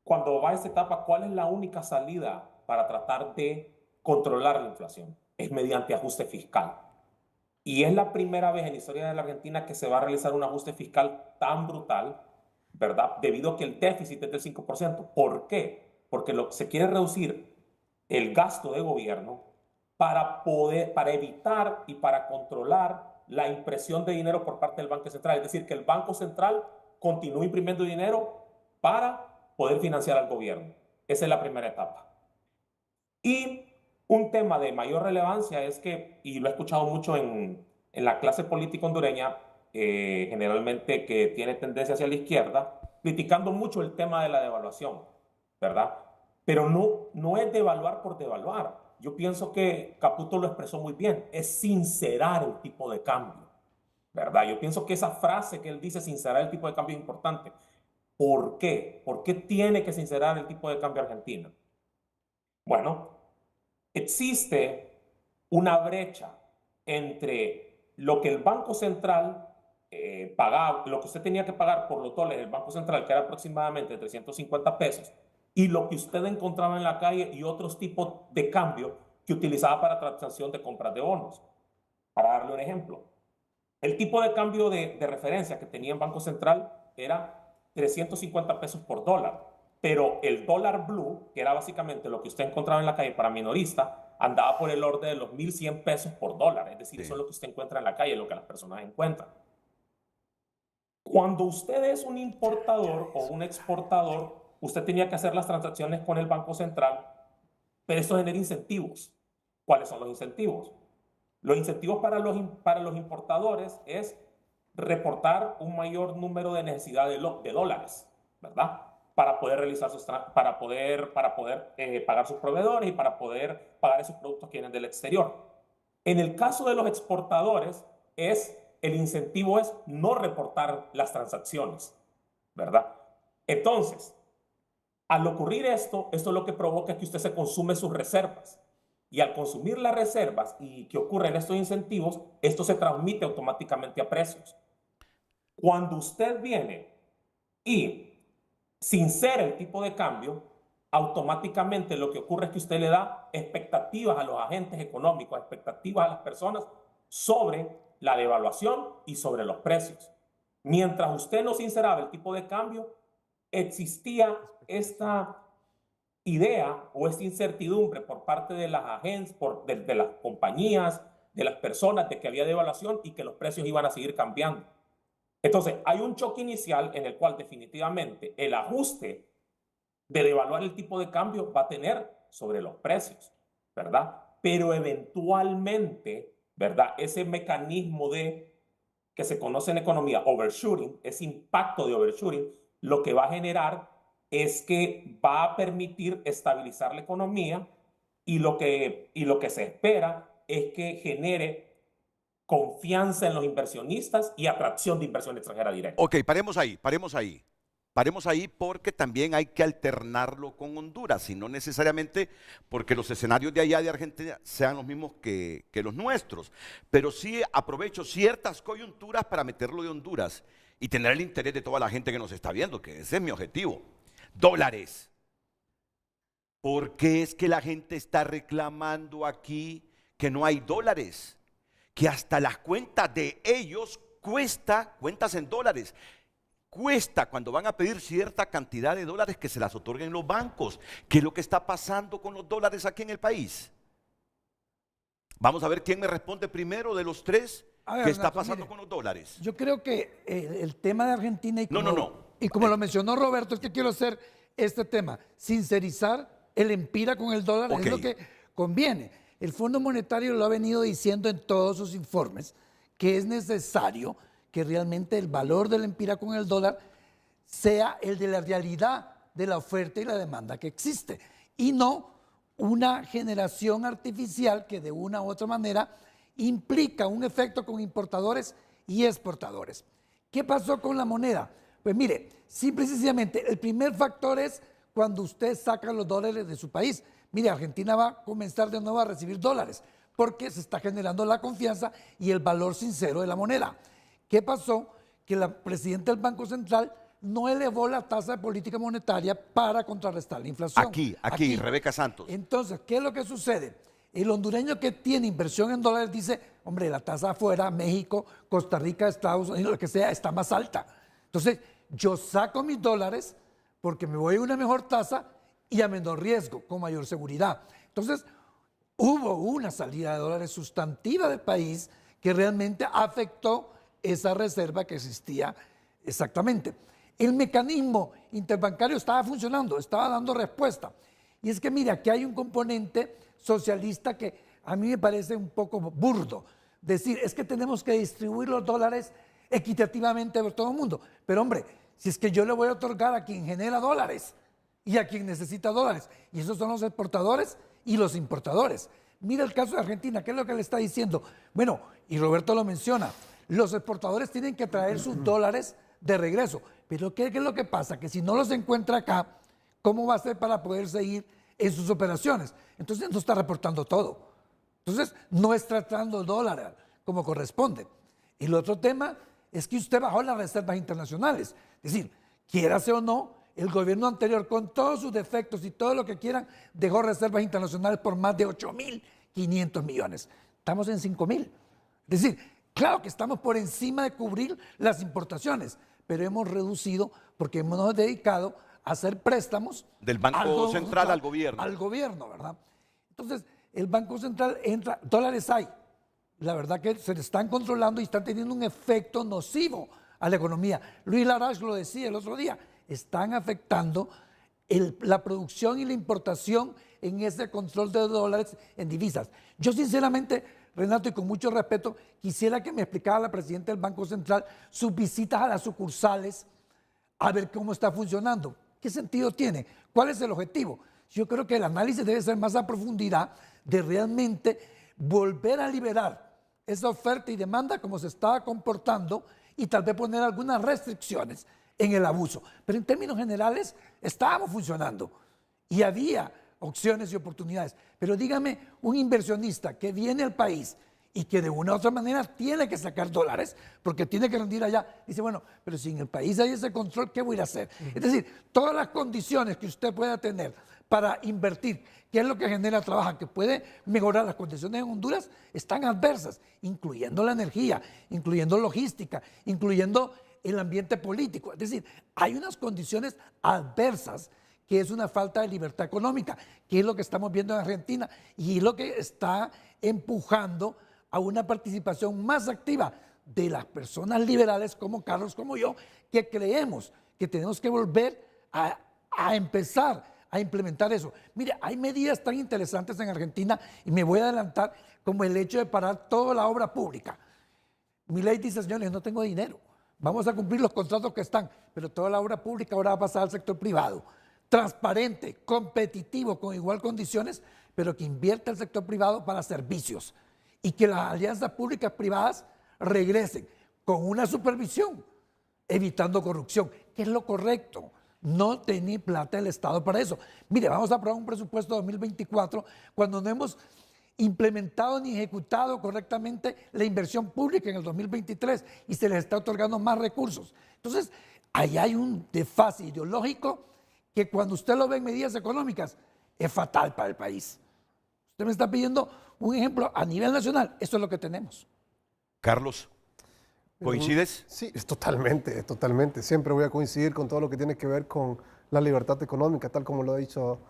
cuando va a esta etapa, ¿cuál es la única salida para tratar de controlar la inflación? Es mediante ajuste fiscal. Y es la primera vez en la historia de la Argentina que se va a realizar un ajuste fiscal tan brutal, ¿verdad? Debido a que el déficit es del 5%. ¿Por qué? Porque se quiere reducir el gasto de gobierno para evitar y para controlar la impresión de dinero por parte del Banco Central. Es decir, que el Banco Central continúe imprimiendo dinero para poder financiar al gobierno. Esa es la primera etapa. Y un tema de mayor relevancia es que, y lo he escuchado mucho en la clase política hondureña, generalmente que tiene tendencia hacia la izquierda, criticando mucho el tema de la devaluación, ¿verdad? Pero no es devaluar por devaluar. Yo pienso que Caputo lo expresó muy bien, es sincerar el tipo de cambio, ¿verdad? Yo pienso que esa frase que él dice, sincerar el tipo de cambio, es importante. ¿Por qué? ¿Por qué tiene que sincerar el tipo de cambio argentino? Bueno, existe una brecha entre lo que el Banco Central pagaba, lo que usted tenía que pagar por los dólares del Banco Central, que era aproximadamente 350 pesos, y lo que usted encontraba en la calle y otros tipos de cambio que utilizaba para transacción de compras de bonos. Para darle un ejemplo, el tipo de cambio de referencia que tenía el Banco Central era 350 pesos por dólar, pero el dólar blue, que era básicamente lo que usted encontraba en la calle para minorista, andaba por el orden de los 1.100 pesos por dólar. Es decir, eso es lo que usted encuentra en la calle, lo que las personas encuentran. Cuando usted es un importador o un exportador, usted tenía que hacer las transacciones con el Banco Central, pero eso genera incentivos. ¿Cuáles son los incentivos? Los incentivos para los importadores es reportar un mayor número de necesidad de dólares, ¿verdad? Para poder realizar para poder pagar sus proveedores y para poder pagar esos productos que vienen del exterior. En el caso de los exportadores, el incentivo es no reportar las transacciones, ¿verdad? Entonces, al ocurrir esto lo que provoca es que usted se consume sus reservas. Y al consumir las reservas y que ocurren estos incentivos, esto se transmite automáticamente a precios. Cuando usted viene y sincera el tipo de cambio, automáticamente lo que ocurre es que usted le da expectativas a los agentes económicos, expectativas a las personas sobre la devaluación y sobre los precios. Mientras usted no sinceraba el tipo de cambio, existía esta idea o esta incertidumbre por parte de las agencias, de las compañías, de las personas, de que había devaluación y que los precios iban a seguir cambiando. Entonces, hay un choque inicial en el cual definitivamente el ajuste de devaluar el tipo de cambio va a tener sobre los precios, ¿verdad? Pero eventualmente, ¿verdad? Ese mecanismo que se conoce en economía, overshooting, ese impacto de overshooting, lo que va a generar es que va a permitir estabilizar la economía y lo que se espera es que genere confianza en los inversionistas y atracción de inversión extranjera directa. Ok, paremos ahí, paremos ahí. Paremos ahí porque también hay que alternarlo con Honduras, y no necesariamente porque los escenarios de allá de Argentina sean los mismos que los nuestros. Pero sí aprovecho ciertas coyunturas para meterlo de Honduras y tener el interés de toda la gente que nos está viendo, que ese es mi objetivo. Dólares. ¿Por qué es que la gente está reclamando aquí que no hay dólares? Que hasta las cuentas de ellos cuentas en dólares. Cuesta cuando van a pedir cierta cantidad de dólares que se las otorguen los bancos. ¿Qué es lo que está pasando con los dólares aquí en el país? Vamos a ver quién me responde primero de los tres. ¿Qué está pasando con los dólares? Yo creo que el tema de Argentina y como No. lo mencionó Roberto, es que quiero hacer este tema, sincerizar el empira con el dólar, es lo que conviene. El Fondo Monetario lo ha venido diciendo en todos sus informes, que es necesario que realmente el valor del empira con el dólar sea el de la realidad de la oferta y la demanda que existe, y no una generación artificial que de una u otra manera implica un efecto con importadores y exportadores. ¿Qué pasó con la moneda? Pues mire, simple y sencillamente, el primer factor es cuando usted saca los dólares de su país. Mire, Argentina va a comenzar de nuevo a recibir dólares porque se está generando la confianza y el valor sincero de la moneda. ¿Qué pasó? Que la presidenta del Banco Central no elevó la tasa de política monetaria para contrarrestar la inflación. Aquí, Rebeca Santos. Entonces, ¿qué es lo que sucede? El hondureño que tiene inversión en dólares dice, hombre, la tasa afuera, México, Costa Rica, Estados Unidos, lo que sea, está más alta. Entonces, yo saco mis dólares porque me voy a una mejor tasa y a menor riesgo, con mayor seguridad. Entonces, hubo una salida de dólares sustantiva del país que realmente afectó esa reserva que existía exactamente. El mecanismo interbancario estaba funcionando, estaba dando respuesta. Y es que mira, aquí hay un componente socialista que a mí me parece un poco burdo. Decir, es que tenemos que distribuir los dólares equitativamente por todo el mundo. Pero hombre, si es que yo le voy a otorgar a quien genera dólares y a quien necesita dólares, y esos son los exportadores y los importadores. Mira el caso de Argentina, ¿qué es lo que le está diciendo? Bueno, y Roberto lo menciona, los exportadores tienen que traer sus dólares de regreso. Pero ¿qué es lo que pasa? Que si no los encuentra acá, ¿cómo va a hacer para poder seguir en sus operaciones? Entonces no está reportando todo. Entonces no está tratando dólares como corresponde. Y el otro tema es que usted bajó las reservas internacionales. Es decir, quiérase o no, el gobierno anterior, con todos sus defectos y todo lo que quieran, dejó reservas internacionales por más de 8.500 millones. Estamos en 5.000. Es decir, claro que estamos por encima de cubrir las importaciones, pero hemos reducido porque hemos dedicado a hacer préstamos del Banco Central al gobierno. Al gobierno, ¿verdad? Entonces, el Banco Central entra, dólares hay. La verdad que se están controlando y están teniendo un efecto nocivo a la economía. Luis Larach lo decía el otro día, están afectando la producción y la importación en ese control de dólares en divisas. Yo sinceramente, Renato, y con mucho respeto, quisiera que me explicara la presidenta del Banco Central sus visitas a las sucursales a ver cómo está funcionando. ¿Qué sentido tiene? ¿Cuál es el objetivo? Yo creo que el análisis debe ser más a profundidad de realmente volver a liberar esa oferta y demanda como se estaba comportando y tal vez poner algunas restricciones en el abuso. Pero en términos generales estábamos funcionando y había opciones y oportunidades. Pero dígame, un inversionista que viene al país y que de una u otra manera tiene que sacar dólares porque tiene que rendir allá, dice, bueno, pero si en el país hay ese control, ¿qué voy a hacer? Es decir, todas las condiciones que usted pueda tener para invertir, que es lo que genera trabajo, que puede mejorar las condiciones en Honduras, están adversas, incluyendo la energía, incluyendo logística, incluyendo el ambiente político. Es decir, hay unas condiciones adversas que es una falta de libertad económica, que es lo que estamos viendo en Argentina y es lo que está empujando a una participación más activa de las personas liberales como Carlos, como yo, que creemos que tenemos que volver a empezar a implementar eso. Mire, hay medidas tan interesantes en Argentina y me voy a adelantar como el hecho de parar toda la obra pública. Milei dice, señores, no tengo dinero, vamos a cumplir los contratos que están, pero toda la obra pública ahora va a pasar al sector privado. Transparente, competitivo, con igual condiciones, pero que invierta el sector privado para servicios y que las alianzas públicas privadas regresen con una supervisión, evitando corrupción, que es lo correcto. No tiene plata el Estado para eso. Mire, vamos a aprobar un presupuesto 2024 cuando no hemos implementado ni ejecutado correctamente la inversión pública en el 2023 y se les está otorgando más recursos. Entonces, ahí hay un desfase ideológico que cuando usted lo ve en medidas económicas es fatal para el país. Usted me está pidiendo un ejemplo a nivel nacional, eso es lo que tenemos. Carlos, ¿coincides? Sí, es totalmente, totalmente. Siempre voy a coincidir con todo lo que tiene que ver con la libertad económica, tal como lo ha dicho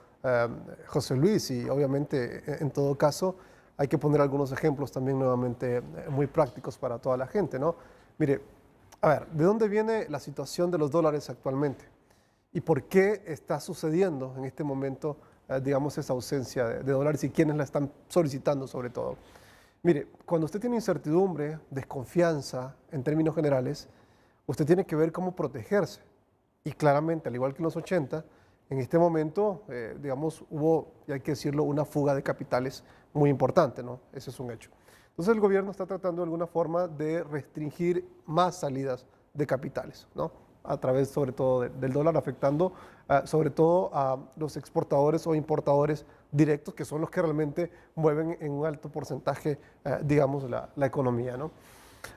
José Luis, y obviamente en todo caso hay que poner algunos ejemplos también nuevamente muy prácticos para toda la gente, ¿no? Mire, a ver, ¿de dónde viene la situación de los dólares actualmente? ¿Y por qué está sucediendo en este momento, digamos, esa ausencia de dólares y quiénes la están solicitando sobre todo? Mire, cuando usted tiene incertidumbre, desconfianza en términos generales, usted tiene que ver cómo protegerse. Y claramente, al igual que en los 80, en este momento, digamos, hubo, y hay que decirlo, una fuga de capitales muy importante, ¿no? Ese es un hecho. Entonces el gobierno está tratando de alguna forma de restringir más salidas de capitales, ¿no? A través sobre todo del dólar, afectando sobre todo a los exportadores o importadores directos, que son los que realmente mueven en un alto porcentaje, digamos, la economía, ¿no?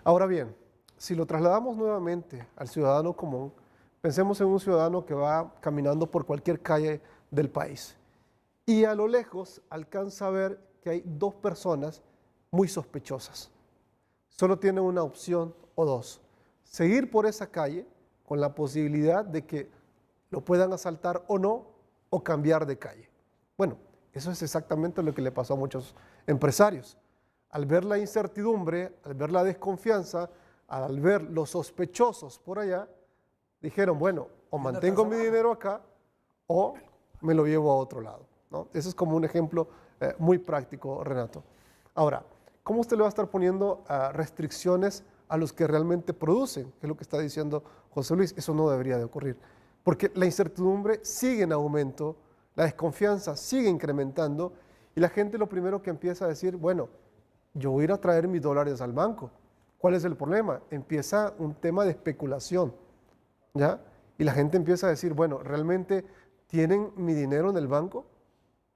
Ahora bien, si lo trasladamos nuevamente al ciudadano común, pensemos en un ciudadano que va caminando por cualquier calle del país y a lo lejos alcanza a ver que hay dos personas muy sospechosas. Solo tiene una opción o dos: seguir por esa calle con la posibilidad de que lo puedan asaltar o no, o cambiar de calle. Bueno, eso es exactamente lo que le pasó a muchos empresarios. Al ver la incertidumbre, al ver la desconfianza, al ver los sospechosos por allá, dijeron, bueno, o mantengo mi dinero acá o me lo llevo a otro lado, ¿no? Ese es como un ejemplo muy práctico, Renato. Ahora, ¿cómo usted le va a estar poniendo restricciones a los que realmente producen? Que es lo que está diciendo José Luis. Eso no debería de ocurrir, porque la incertidumbre sigue en aumento, la desconfianza sigue incrementando y la gente lo primero que empieza a decir, bueno, yo voy a ir a traer mis dólares al banco. ¿Cuál es el problema? Empieza un tema de especulación, ¿ya? Y la gente empieza a decir, bueno, ¿realmente tienen mi dinero en el banco?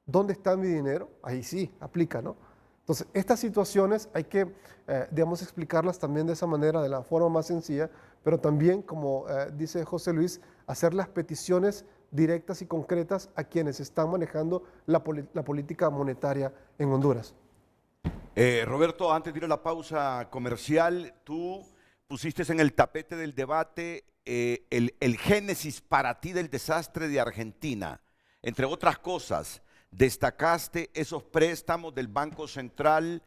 ¿Dónde está mi dinero? Ahí sí, aplica, ¿no? Entonces, estas situaciones hay que, digamos, explicarlas también de esa manera, de la forma más sencilla, pero también, como dice José Luis, hacer las peticiones directas y concretas a quienes están manejando la política monetaria en Honduras. Roberto, antes de ir a la pausa comercial, tú pusiste en el tapete del debate el génesis para ti del desastre de Argentina. Entre otras cosas, destacaste esos préstamos del Banco Central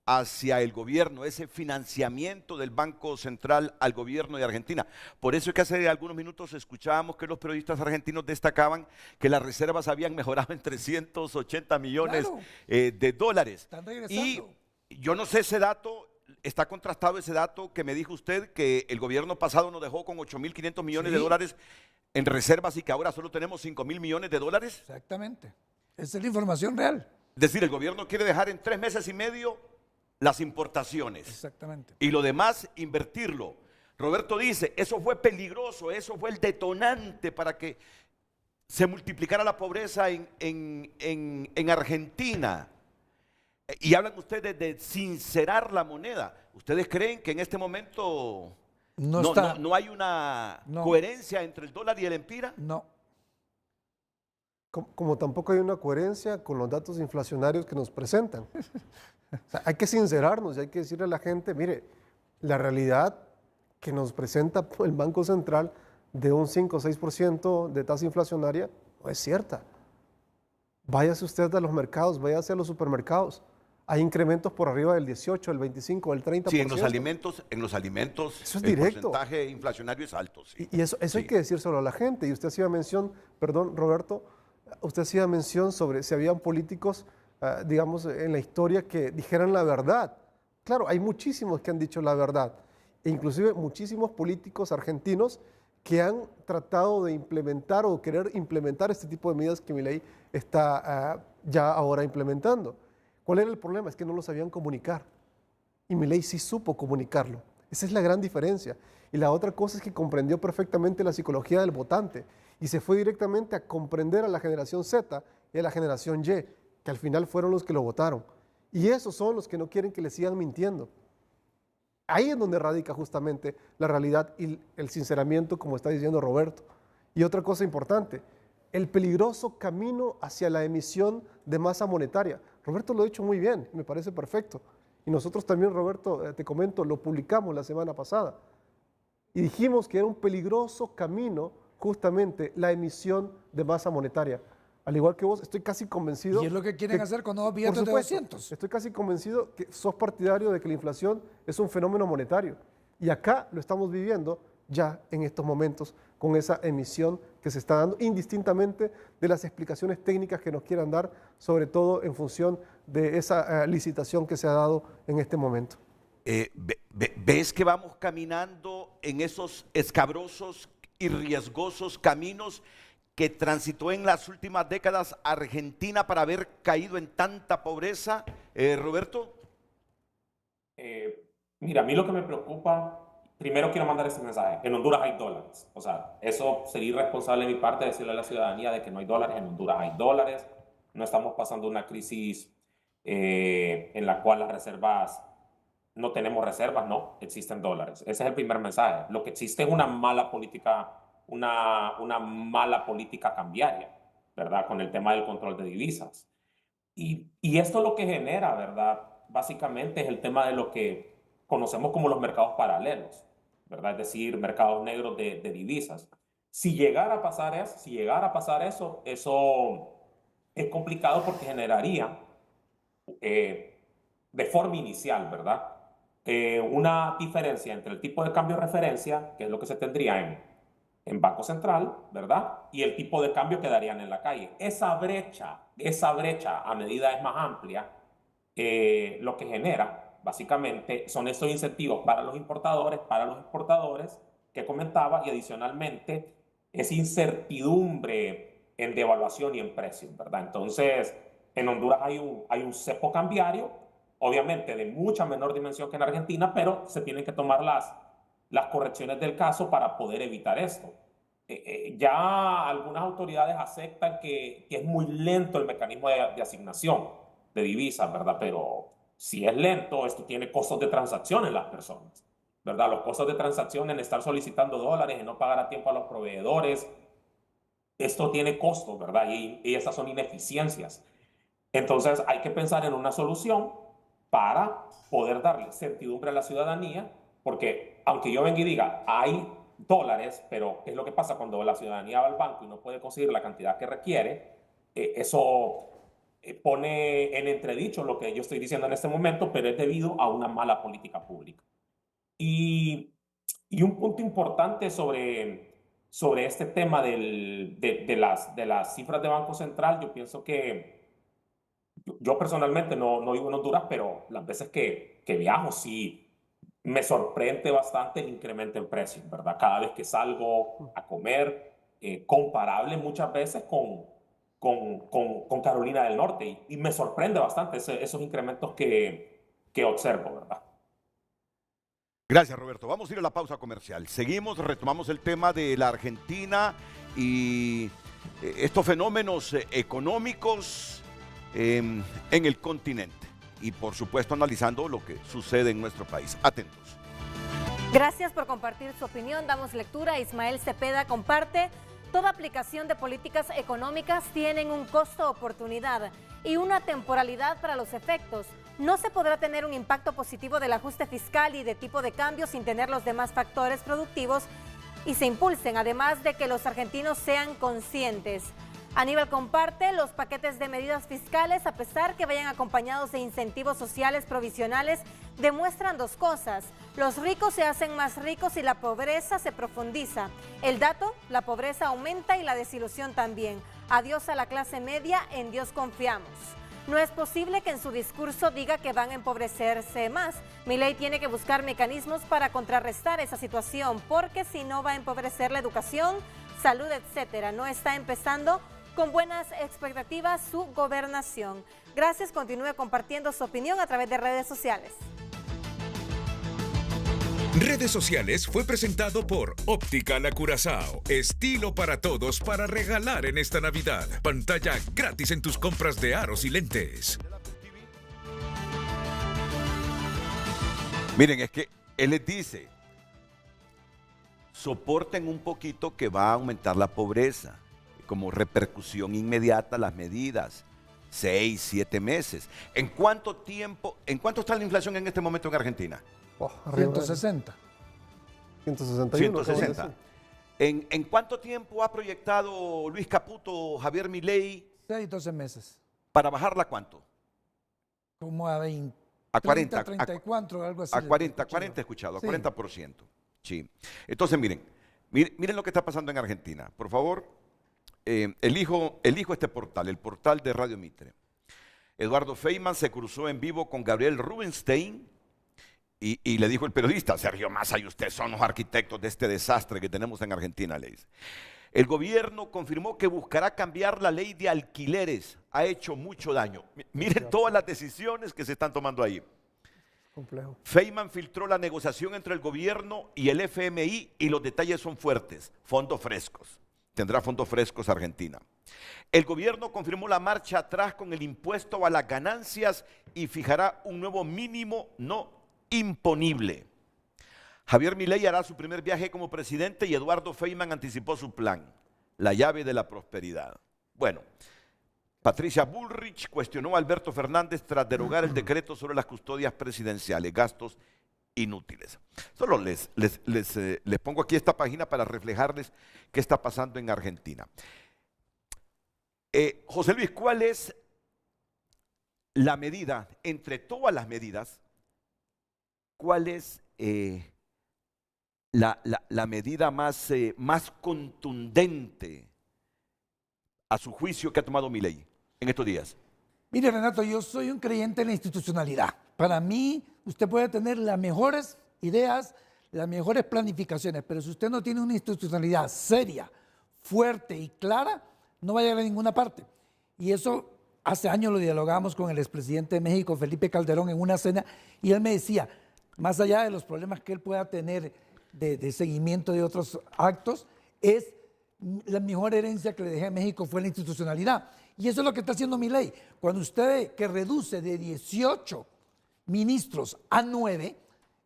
hacia el gobierno, ese financiamiento del Banco Central al gobierno de Argentina. Por eso es que hace algunos minutos escuchábamos que los periodistas argentinos destacaban que las reservas habían mejorado en 380 millones de dólares. Están regresando. Y yo no sé ese dato, está contrastado ese dato que me dijo usted, que el gobierno pasado nos dejó con 8.500 millones de dólares en reservas y que ahora solo tenemos 5.000 millones de dólares. Exactamente. Esa es la información real. Es decir, el gobierno quiere dejar en 3 meses y medio las importaciones. Exactamente. Y lo demás, invertirlo. Roberto dice, eso fue peligroso, eso fue el detonante para que se multiplicara la pobreza en Argentina. Y hablan ustedes de sincerar la moneda. ¿Ustedes creen que en este momento no hay una coherencia entre el dólar y el empira? No. Como tampoco hay una coherencia con los datos inflacionarios que nos presentan. O sea, hay que sincerarnos y hay que decirle a la gente, mire, la realidad que nos presenta el Banco Central de un 5 o 6% de tasa inflacionaria no es cierta. Váyase usted a los mercados, váyase a los supermercados. Hay incrementos por arriba del 18, del 25, del 30%. Sí, en los alimentos eso es el directo. porcentaje inflacionario es alto. Sí. Y eso Sí. hay que decírselo a la gente. Y usted hacía mención, perdón, Roberto, usted hacía mención sobre si habían políticos, digamos, en la historia que dijeran la verdad. Claro, hay muchísimos que han dicho la verdad. E inclusive muchísimos políticos argentinos que han tratado de implementar o querer implementar este tipo de medidas que Milei está ya ahora implementando. ¿Cuál era el problema? Es que no lo sabían comunicar. Y Milei sí supo comunicarlo. Esa es la gran diferencia. Y la otra cosa es que comprendió perfectamente la psicología del votante y se fue directamente a comprender a la generación Z y a la generación Y, que al final fueron los que lo votaron. Y esos son los que no quieren que le sigan mintiendo. Ahí es donde radica justamente la realidad y el sinceramiento, como está diciendo Roberto. Y otra cosa importante, el peligroso camino hacia la emisión de masa monetaria. Roberto lo ha dicho muy bien, me parece perfecto. Y nosotros también, Roberto, te comento, lo publicamos la semana pasada. Y dijimos que era un peligroso camino justamente la emisión de masa monetaria. Al igual que vos, estoy casi convencido... Y es lo que quieren hacer con nuevos billetes de 200. Estoy casi convencido que sos partidario de que la inflación es un fenómeno monetario. Y acá lo estamos viviendo ya en estos momentos con esa emisión que se está dando, indistintamente de las explicaciones técnicas que nos quieran dar, sobre todo en función de esa licitación que se ha dado en este momento. ¿Ves que vamos caminando en esos escabrosos y riesgosos caminos que transitó en las últimas décadas Argentina para haber caído en tanta pobreza, Roberto? Mira, a mí lo que me preocupa, primero quiero mandar este mensaje: en Honduras hay dólares. O sea, eso sería irresponsable de mi parte decirle a la ciudadanía de que no hay dólares. En Honduras hay dólares, no estamos pasando una crisis en la cual las reservas, no tenemos reservas, no, existen dólares. Ese es el primer mensaje. Lo que existe es una mala política, una mala política cambiaria, ¿verdad? Con el tema del control de divisas. Y esto lo que genera, ¿verdad? Básicamente es el tema de lo que conocemos como los mercados paralelos, ¿verdad? Es decir, mercados negros de divisas. Si llegara a pasar eso, eso es complicado porque generaría de forma inicial, ¿verdad? Una diferencia entre el tipo de cambio de referencia, que es lo que se tendría en Banco Central, ¿verdad? Y el tipo de cambio que darían en la calle. Esa brecha, a medida es más amplia, lo que genera, básicamente, son estos incentivos para los importadores, para los exportadores, que comentaba, y adicionalmente, es incertidumbre en devaluación y en precios, ¿verdad? Entonces, en Honduras hay un cepo cambiario, obviamente de mucha menor dimensión que en Argentina, pero se tienen que tomar las correcciones del caso para poder evitar esto. Ya algunas autoridades aceptan que es muy lento el mecanismo de asignación de divisas, ¿verdad? Pero si es lento, esto tiene costos de transacción en las personas, ¿verdad? Los costos de transacción en estar solicitando dólares, en no pagar a tiempo a los proveedores, esto tiene costos, ¿verdad? Y esas son ineficiencias. Entonces hay que pensar en una solución para poder darle certidumbre a la ciudadanía, porque aunque yo venga y diga, hay dólares, pero ¿qué es lo que pasa cuando la ciudadanía va al banco y no puede conseguir la cantidad que requiere? Eso pone en entredicho lo que yo estoy diciendo en este momento, pero es debido a una mala política pública. Y un punto importante sobre este tema de las cifras de Banco Central, yo pienso que yo personalmente no vivo en Honduras, pero las veces que viajo sí me sorprende bastante el incremento en precios, ¿verdad? Cada vez que salgo a comer, comparable muchas veces con Carolina del Norte, y me sorprende bastante esos incrementos que observo, ¿verdad? Gracias, Roberto. Vamos a ir a la pausa comercial. Seguimos, retomamos el tema de la Argentina y estos fenómenos económicos en el continente. Y por supuesto analizando lo que sucede en nuestro país. Atentos. Gracias por compartir su opinión. Damos lectura. Ismael Cepeda comparte: toda aplicación de políticas económicas tienen un costo-oportunidad y una temporalidad para los efectos. No se podrá tener un impacto positivo del ajuste fiscal y de tipo de cambio sin tener los demás factores productivos y se impulsen, además de que los argentinos sean conscientes. Aníbal comparte: los paquetes de medidas fiscales, a pesar que vayan acompañados de incentivos sociales provisionales, demuestran dos cosas: los ricos se hacen más ricos y la pobreza se profundiza. El dato: la pobreza aumenta y la desilusión también. Adiós a la clase media, en Dios confiamos. No es posible que en su discurso diga que van a empobrecerse más. Milei tiene que buscar mecanismos para contrarrestar esa situación, porque si no va a empobrecer la educación, salud, etcétera. No está empezando con buenas expectativas su gobernación. Gracias, continúe compartiendo su opinión a través de redes sociales. Redes Sociales fue presentado por Óptica La Curazao. Estilo para todos para regalar en esta Navidad. Pantalla gratis en tus compras de aros y lentes. Miren, es que él les dice, soporten un poquito que va a aumentar la pobreza. Como repercusión inmediata las medidas. 6, 7 meses. ¿En cuánto tiempo, en cuánto está la inflación en este momento en Argentina? 160. 161. 160. ¿En cuánto tiempo ha proyectado Luis Caputo, Javier Milei? 6, 12 meses. ¿Para bajarla cuánto? Como a 20. A 40. 34, algo así. A 40 he escuchado, a 40%. Sí. Entonces, miren lo que está pasando en Argentina. Por favor, elijo este portal, el portal de Radio Mitre. Eduardo Feynman se cruzó en vivo con Gabriel Rubinstein y le dijo el periodista, Sergio Massa y usted son los arquitectos de este desastre que tenemos en Argentina, le dice. El gobierno confirmó que buscará cambiar la ley de alquileres. Ha hecho mucho daño. Miren todas las decisiones que se están tomando ahí. Complejo. Feynman filtró la negociación entre el gobierno y el FMI y los detalles son fuertes. Fondos frescos. Tendrá fondos frescos Argentina. El gobierno confirmó la marcha atrás con el impuesto a las ganancias y fijará un nuevo mínimo no imponible. Javier Milei hará su primer viaje como presidente y Eduardo Feynman anticipó su plan, la llave de la prosperidad. Bueno, Patricia Bullrich cuestionó a Alberto Fernández tras derogar el decreto sobre las custodias presidenciales, gastos inútiles. Solo les pongo aquí esta página para reflejarles qué está pasando en Argentina. José Luis, ¿cuál es la medida, entre todas las medidas, cuál es la medida más contundente a su juicio que ha tomado Milei en estos días? Mire, Renato, yo soy un creyente en la institucionalidad. Para mí, usted puede tener las mejores ideas, las mejores planificaciones, pero si usted no tiene una institucionalidad seria, fuerte y clara, no va a llegar a ninguna parte. Y eso hace años lo dialogamos con el expresidente de México, Felipe Calderón, en una cena, y él me decía, más allá de los problemas que él pueda tener de seguimiento de otros actos, es la mejor herencia que le dejé a México fue la institucionalidad. Y eso es lo que está haciendo Milei. Cuando usted ve que reduce de 18 ministros a 9,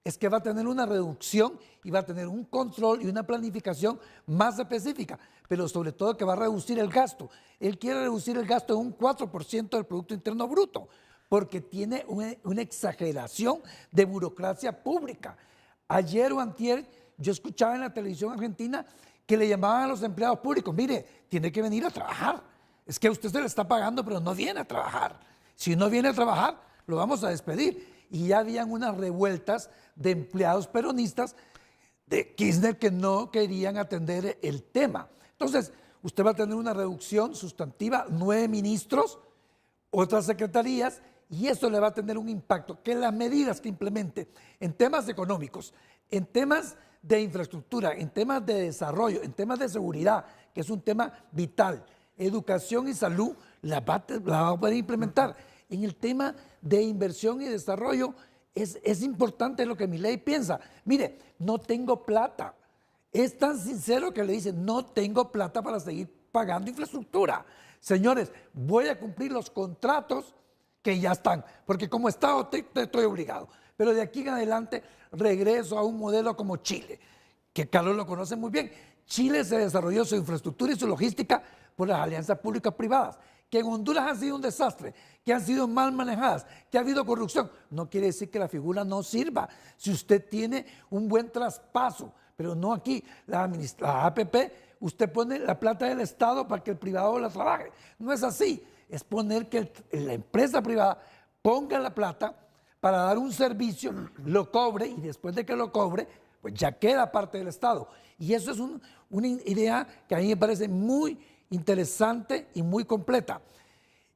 es que va a tener una reducción y va a tener un control y una planificación más específica, pero sobre todo que va a reducir el gasto. Él quiere reducir el gasto en un 4% del Producto Interno Bruto, porque tiene una exageración de burocracia pública. Ayer o antier yo escuchaba en la televisión argentina que le llamaban a los empleados públicos, mire, tiene que venir a trabajar. Es que a usted se le está pagando, pero no viene a trabajar. Si no viene a trabajar, lo vamos a despedir. Y ya habían unas revueltas de empleados peronistas de Kirchner que no querían atender el tema. Entonces, usted va a tener una reducción sustantiva, 9 ministros, otras secretarías, y eso le va a tener un impacto, que las medidas que implemente en temas económicos, en temas de infraestructura, en temas de desarrollo, en temas de seguridad, que es un tema vital, educación y salud, la va a poder implementar. En el tema de inversión y desarrollo, es importante lo que Milei piensa. Mire, no tengo plata. Es tan sincero que le dice, no tengo plata para seguir pagando infraestructura. Señores, voy a cumplir los contratos que ya están, porque como Estado estoy obligado. Pero de aquí en adelante regreso a un modelo como Chile, que Carlos lo conoce muy bien. Chile se desarrolló su infraestructura y su logística por las alianzas públicas privadas, que en Honduras han sido un desastre, que han sido mal manejadas, que ha habido corrupción. No quiere decir que la figura no sirva. Si usted tiene un buen traspaso, pero no aquí, la APP, usted pone la plata del Estado para que el privado la trabaje. No es así. Es poner que la empresa privada ponga la plata para dar un servicio, lo cobre y después de que lo cobre, pues ya queda parte del Estado. Y eso es una idea que a mí me parece muy interesante y muy completa.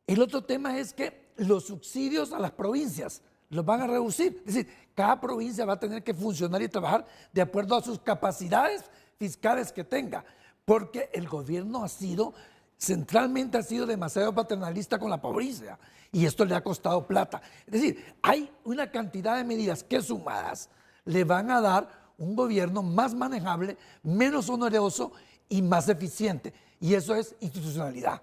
El otro tema es que los subsidios a las provincias los van a reducir. Es decir, cada provincia va a tener que funcionar y trabajar de acuerdo a sus capacidades fiscales que tenga, porque el gobierno ha sido centralmente ha sido demasiado paternalista con la pobreza y esto le ha costado plata. Es decir, hay una cantidad de medidas que sumadas le van a dar un gobierno más manejable, menos oneroso y más eficiente. Y eso es institucionalidad.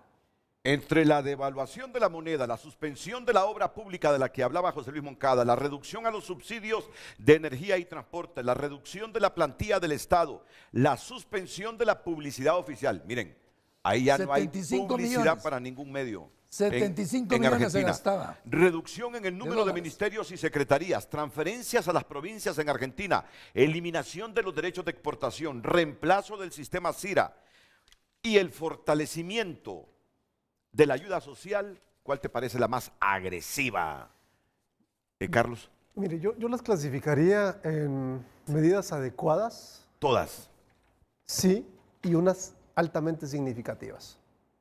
Entre la devaluación de la moneda, la suspensión de la obra pública de la que hablaba José Luis Moncada, la reducción a los subsidios de energía y transporte, la reducción de la plantilla del Estado, la suspensión de la publicidad oficial. Miren, ahí ya no hay 75 publicidad millones. para ningún medio. 75 en millones se Argentina. gastaba. Reducción en el número de dólares. ministerios y secretarías, transferencias a las provincias en Argentina, eliminación de los derechos de exportación, reemplazo del sistema CIRA y el fortalecimiento de la ayuda social. ¿Cuál te parece la más agresiva, Carlos? Mire, yo las clasificaría en medidas adecuadas, Todas. sí, y unas altamente significativas,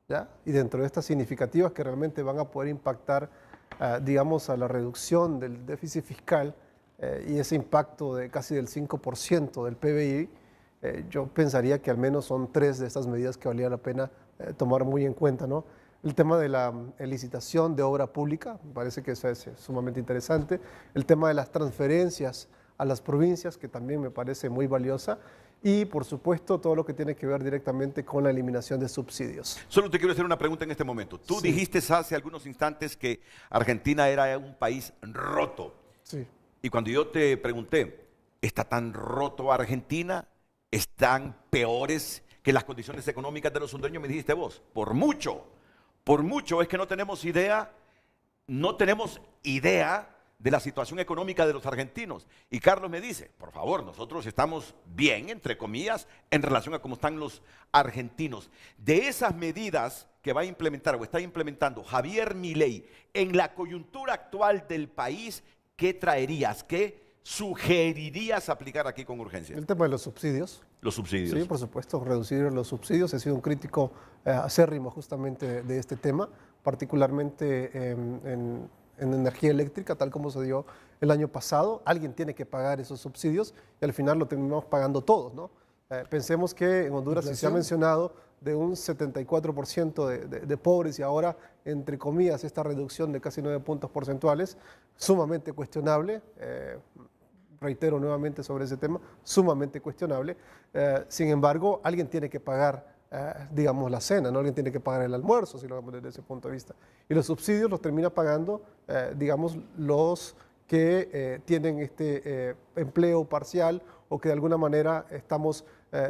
¿ya? Y dentro de estas significativas que realmente van a poder impactar, digamos, a la reducción del déficit fiscal y ese impacto de casi del 5% del PBI, yo pensaría que al menos son 3 de estas medidas que valía la pena tomar muy en cuenta, ¿no? El tema de la licitación de obra pública, me parece que eso es sumamente interesante. El tema de las transferencias a las provincias, que también me parece muy valiosa. Y, por supuesto, todo lo que tiene que ver directamente con la eliminación de subsidios. Solo te quiero hacer una pregunta en este momento. Tú dijiste hace algunos instantes que Argentina era un país roto. Sí. Y cuando yo te pregunté, ¿está tan roto Argentina? ¿Están peores que las condiciones económicas de los hondureños? Me dijiste vos, por mucho. Por mucho. Es que no tenemos idea de la situación económica de los argentinos. Y Carlos me dice, por favor, nosotros estamos bien, entre comillas, en relación a cómo están los argentinos. De esas medidas que va a implementar o está implementando Javier Milei en la coyuntura actual del país, ¿qué traerías? ¿Qué sugerirías aplicar aquí con urgencia? El tema de los subsidios. Los subsidios. Sí, por supuesto, reducir los subsidios. He sido un crítico acérrimo justamente de este tema, particularmente en energía eléctrica, tal como se dio el año pasado. Alguien tiene que pagar esos subsidios y al final lo terminamos pagando todos, ¿no? Pensemos que en Honduras se ha mencionado de un 74% de pobres y ahora, entre comillas, esta reducción de casi 9 puntos porcentuales, sumamente cuestionable. Reitero nuevamente sobre ese tema, sumamente cuestionable. Sin embargo, alguien tiene que pagar, digamos, la cena, ¿no? Alguien tiene que pagar el almuerzo, si lo vemos desde ese punto de vista. Y los subsidios los termina pagando, digamos, los que tienen este empleo parcial o que de alguna manera estamos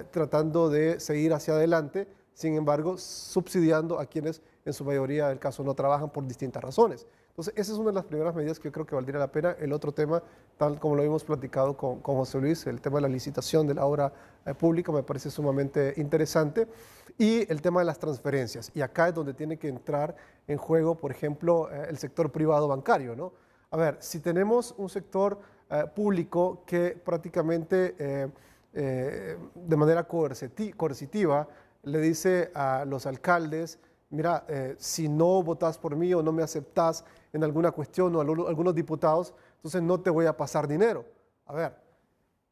tratando de seguir hacia adelante, sin embargo, subsidiando a quienes en su mayoría del caso no trabajan por distintas razones. Entonces, esa es una de las primeras medidas que yo creo que valdría la pena. El otro tema, tal como lo hemos platicado con José Luis, el tema de la licitación de la obra pública me parece sumamente interesante. Y el tema de las transferencias. Y acá es donde tiene que entrar en juego, por ejemplo, el sector privado bancario, ¿no? A ver, si tenemos un sector público que prácticamente de manera coercitiva le dice a los alcaldes, mira, si no votas por mí o no me aceptas en alguna cuestión o algunos diputados, entonces no te voy a pasar dinero. A ver,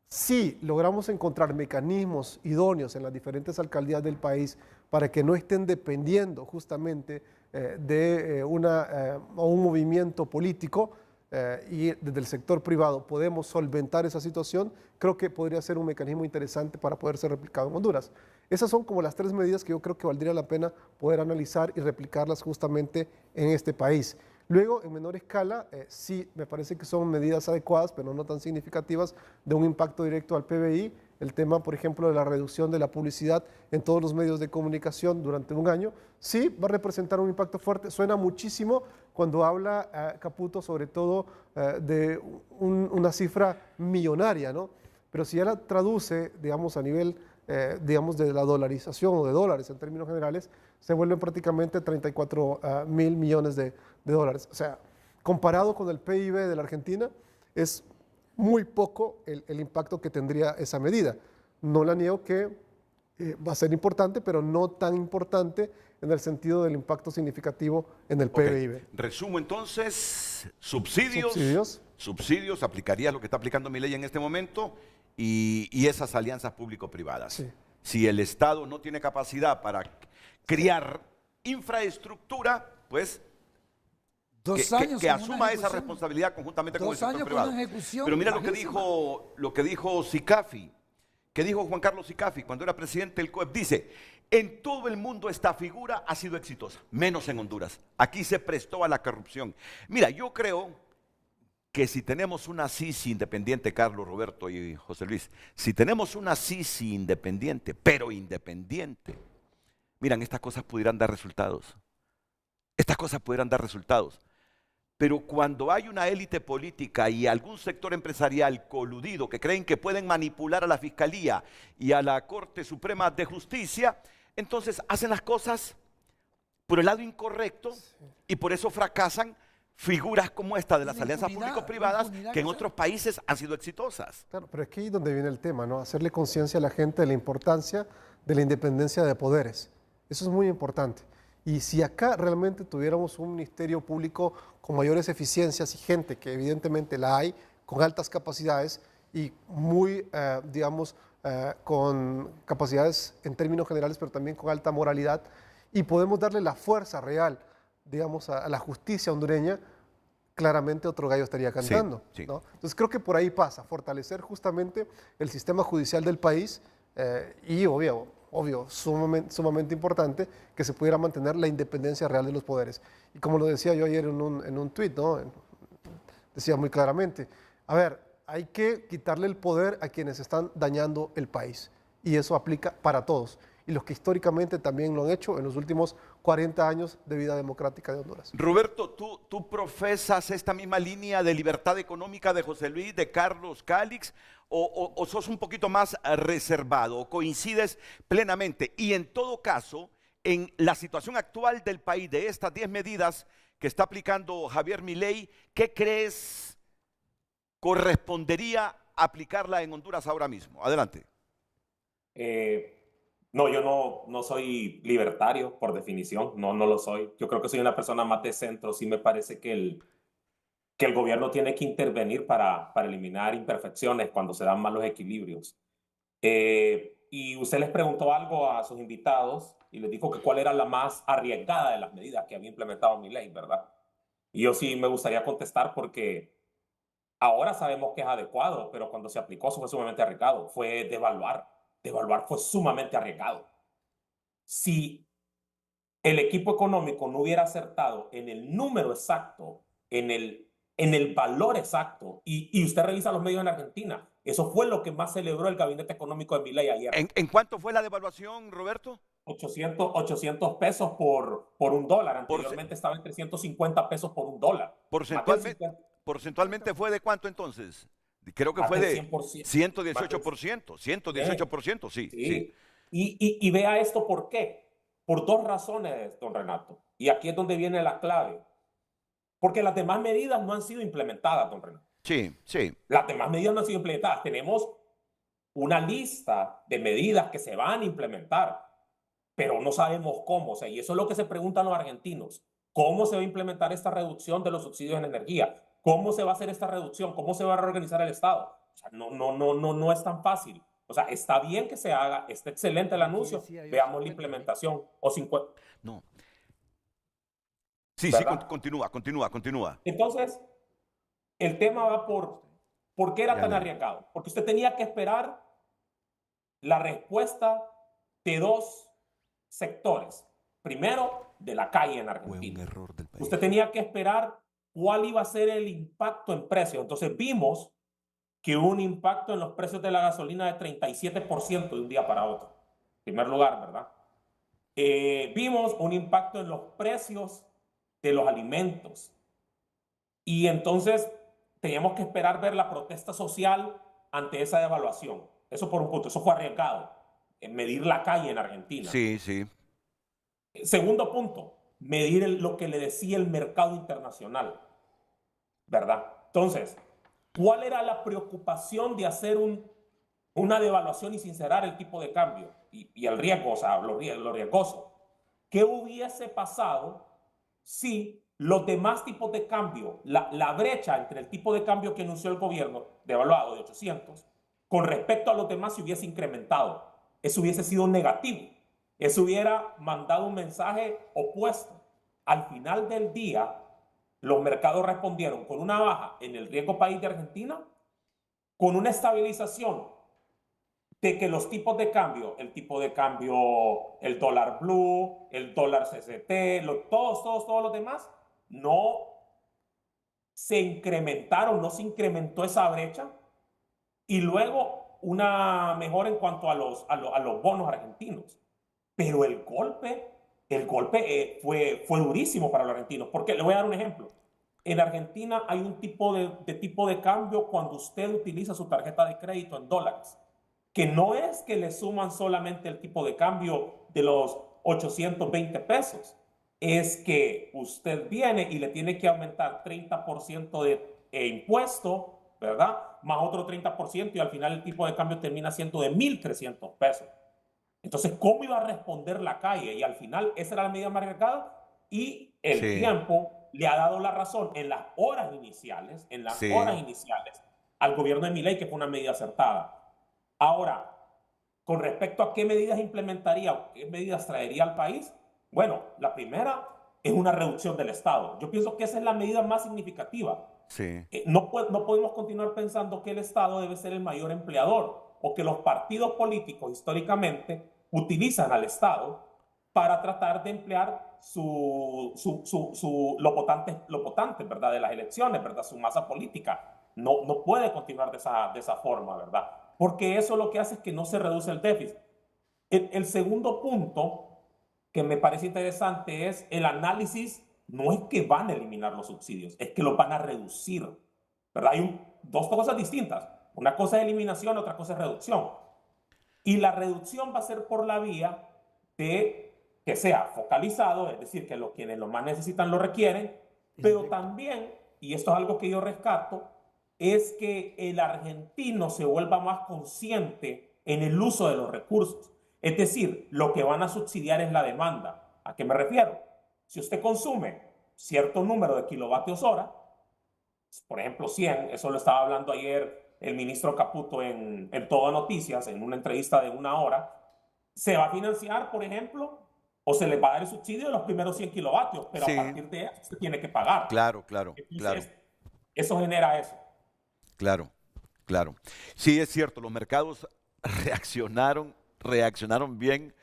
si logramos encontrar mecanismos idóneos en las diferentes alcaldías del país para que no estén dependiendo justamente de un movimiento político y desde el sector privado podemos solventar esa situación, creo que podría ser un mecanismo interesante para poder ser replicado en Honduras. Esas son como las 3 medidas que yo creo que valdría la pena poder analizar y replicarlas justamente en este país. Luego, en menor escala, sí, me parece que son medidas adecuadas, pero no tan significativas, de un impacto directo al PBI. El tema, por ejemplo, de la reducción de la publicidad en todos los medios de comunicación durante un año, sí va a representar un impacto fuerte. Suena muchísimo cuando habla Caputo, sobre todo de una cifra millonaria, ¿no? Pero si ya la traduce, digamos, a nivel digamos, de la dolarización o de dólares en términos generales, se vuelven prácticamente 34 mil millones de dólares. O sea, comparado con el PIB de la Argentina, es muy poco el impacto que tendría esa medida. No la niego que va a ser importante, pero no tan importante en el sentido del impacto significativo en el PIB. Resumo entonces, subsidios, aplicaría lo que está aplicando Milei en este momento, y esas alianzas público-privadas. Sí. Si el Estado no tiene capacidad para criar infraestructura, pues Dos años que con una asuma esa ejecución. responsabilidad conjuntamente con el 2 sector años con privado. una ejecución Pero mira bajísima. lo que dijo Sicafi, que dijo Juan Carlos Sicafi cuando era presidente del COEP. Dice, en todo el mundo esta figura ha sido exitosa, menos en Honduras. Aquí se prestó a la corrupción. Mira, yo creo que si tenemos una Sisi independiente, Carlos, Roberto y José Luis, si tenemos una Sisi independiente, pero independiente, miran, estas cosas pudieran dar resultados. Estas cosas pudieran dar resultados. Pero cuando hay una élite política y algún sector empresarial coludido que creen que pueden manipular a la Fiscalía y a la Corte Suprema de Justicia, entonces hacen las cosas por el lado incorrecto y por eso fracasan figuras como esta de las La alianzas impunidad, público-privadas la impunidad que en que otros países han sido exitosas. Claro, pero es que ahí es donde viene el tema, ¿no? Hacerle conciencia a la gente de la importancia de la independencia de poderes. Eso es muy importante. Y si acá realmente tuviéramos un ministerio público con mayores eficiencias y gente, que evidentemente la hay, con altas capacidades y muy, digamos, con capacidades en términos generales, pero también con alta moralidad, y podemos darle la fuerza real, digamos, a la justicia hondureña, claramente otro gallo estaría cantando. Sí, sí. ¿No? Entonces creo que por ahí pasa, fortalecer justamente el sistema judicial del país y obvio, sumamente importante que se pudiera mantener la independencia real de los poderes. Y como lo decía yo ayer en un tuit, ¿no? Decía muy claramente, a ver, hay que quitarle el poder a quienes están dañando el país. Y eso aplica para todos. Y los que históricamente también lo han hecho en los últimos 40 años de vida democrática de Honduras. Roberto, ¿tú profesas esta misma línea de libertad económica de José Luis, de Carlos Calix, o sos un poquito más reservado, o coincides plenamente? Y en todo caso, en la situación actual del país, de estas 10 medidas que está aplicando Javier Milei, ¿qué crees correspondería aplicarla en Honduras ahora mismo? Adelante. No, yo no soy libertario por definición, no lo soy. Yo creo que soy una persona más de centro. Sí me parece que el gobierno tiene que intervenir para eliminar imperfecciones cuando se dan malos equilibrios. Y usted les preguntó algo a sus invitados y les dijo que cuál era la más arriesgada de las medidas que había implementado Milei, ¿verdad? Y yo sí me gustaría contestar porque ahora sabemos que es adecuado, pero cuando se aplicó fue sumamente arriesgado. Fue devaluar. Devaluar fue sumamente arriesgado. Si el equipo económico no hubiera acertado en el número exacto, en el valor exacto, y usted revisa los medios en Argentina, eso fue lo que más celebró el gabinete económico de Milei ayer. ¿En cuánto fue la devaluación, Roberto? 800 pesos por un dólar. Anteriormente estaba en 350 pesos por un dólar. Porcentualmente fue de cuánto entonces? Creo que fue de 118%, 118%, sí. Sí. Y vea esto por qué. Por dos razones, don Renato. Y aquí es donde viene la clave. Porque las demás medidas no han sido implementadas, don Renato. Sí, sí. Las demás medidas no han sido implementadas. Tenemos una lista de medidas que se van a implementar, pero no sabemos cómo. O sea, y eso es lo que se preguntan los argentinos. ¿Cómo se va a implementar esta reducción de los subsidios en energía? ¿Cómo se va a hacer esta reducción? ¿Cómo se va a reorganizar el Estado? O sea, no es tan fácil. O sea, está bien que se haga, está excelente el anuncio, veamos la implementación. O 50. No. Sí, ¿verdad? Sí, continúa. Entonces, el tema va ¿por qué era tan arriesgado? Porque usted tenía que esperar la respuesta de dos sectores. Primero, de la calle en Argentina. Fue un error del país. Usted tenía que esperar cuál iba a ser el impacto en precios. Entonces vimos que hubo un impacto en los precios de la gasolina de 37% de un día para otro. En primer lugar, ¿verdad? Vimos un impacto en los precios de los alimentos. Y entonces teníamos que esperar ver la protesta social ante esa devaluación. Eso por un punto, eso fue arriesgado. Medir la calle en Argentina. Sí, sí. Segundo punto, medir lo que le decía el mercado internacional, ¿verdad? Entonces, ¿cuál era la preocupación de hacer una devaluación y sincerar el tipo de cambio? Y el riesgo, o sea, lo riesgoso. ¿Qué hubiese pasado si los demás tipos de cambio, la brecha entre el tipo de cambio que anunció el gobierno, devaluado de 800, con respecto a los demás se hubiese incrementado? Eso hubiese sido negativo. eso hubiera mandado un mensaje opuesto. Al final del día, los mercados respondieron con una baja en el riesgo país de Argentina, con una estabilización de que los tipos de cambio, el tipo de cambio, el dólar blue, el dólar CCT, todos los demás, no se incrementaron, no se incrementó esa brecha, y luego una mejora en cuanto a los bonos argentinos. Pero el golpe fue durísimo para los argentinos, porque le voy a dar un ejemplo. En Argentina hay un tipo de cambio cuando usted utiliza su tarjeta de crédito en dólares, que no es que le suman solamente el tipo de cambio de los 820 pesos, es que usted viene y le tiene que aumentar 30% de impuesto, ¿verdad? Más otro 30%, y al final el tipo de cambio termina siendo de 1.300 pesos. Entonces, ¿cómo iba a responder la calle? Y al final esa era la medida más arriesgada, y el tiempo le ha dado la razón en las horas iniciales, al gobierno de Milei, que fue una medida acertada. Ahora, con respecto a qué medidas implementaría o qué medidas traería al país, bueno, la primera es una reducción del Estado. Yo pienso que esa es la medida más significativa. Sí. No podemos continuar pensando que el Estado debe ser el mayor empleador, o que los partidos políticos históricamente utilizan al Estado para tratar de emplear lo potente, ¿verdad?, de las elecciones, ¿verdad?, su masa política. No puede continuar de esa forma, ¿verdad?, porque eso lo que hace es que no se reduce el déficit. El segundo punto que me parece interesante es el análisis. No es que van a eliminar los subsidios, es que los van a reducir, ¿verdad? Hay dos cosas distintas. Una cosa es eliminación, otra cosa es reducción. Y la reducción va a ser por la vía de que sea focalizado, es decir, que quienes lo más necesitan lo requieren, pero también, y esto es algo que yo rescato, es que el argentino se vuelva más consciente en el uso de los recursos. Es decir, lo que van a subsidiar es la demanda. ¿A qué me refiero? Si usted consume cierto número de kilovatios hora, por ejemplo 100, eso lo estaba hablando ayer el ministro Caputo en Todo Noticias, en una entrevista de 1 hora, se va a financiar, por ejemplo, o se les va a dar el subsidio de los primeros 100 kilovatios, pero a partir de eso se tiene que pagar. Claro. Entonces, eso genera eso. Claro. Sí, es cierto, los mercados reaccionaron bien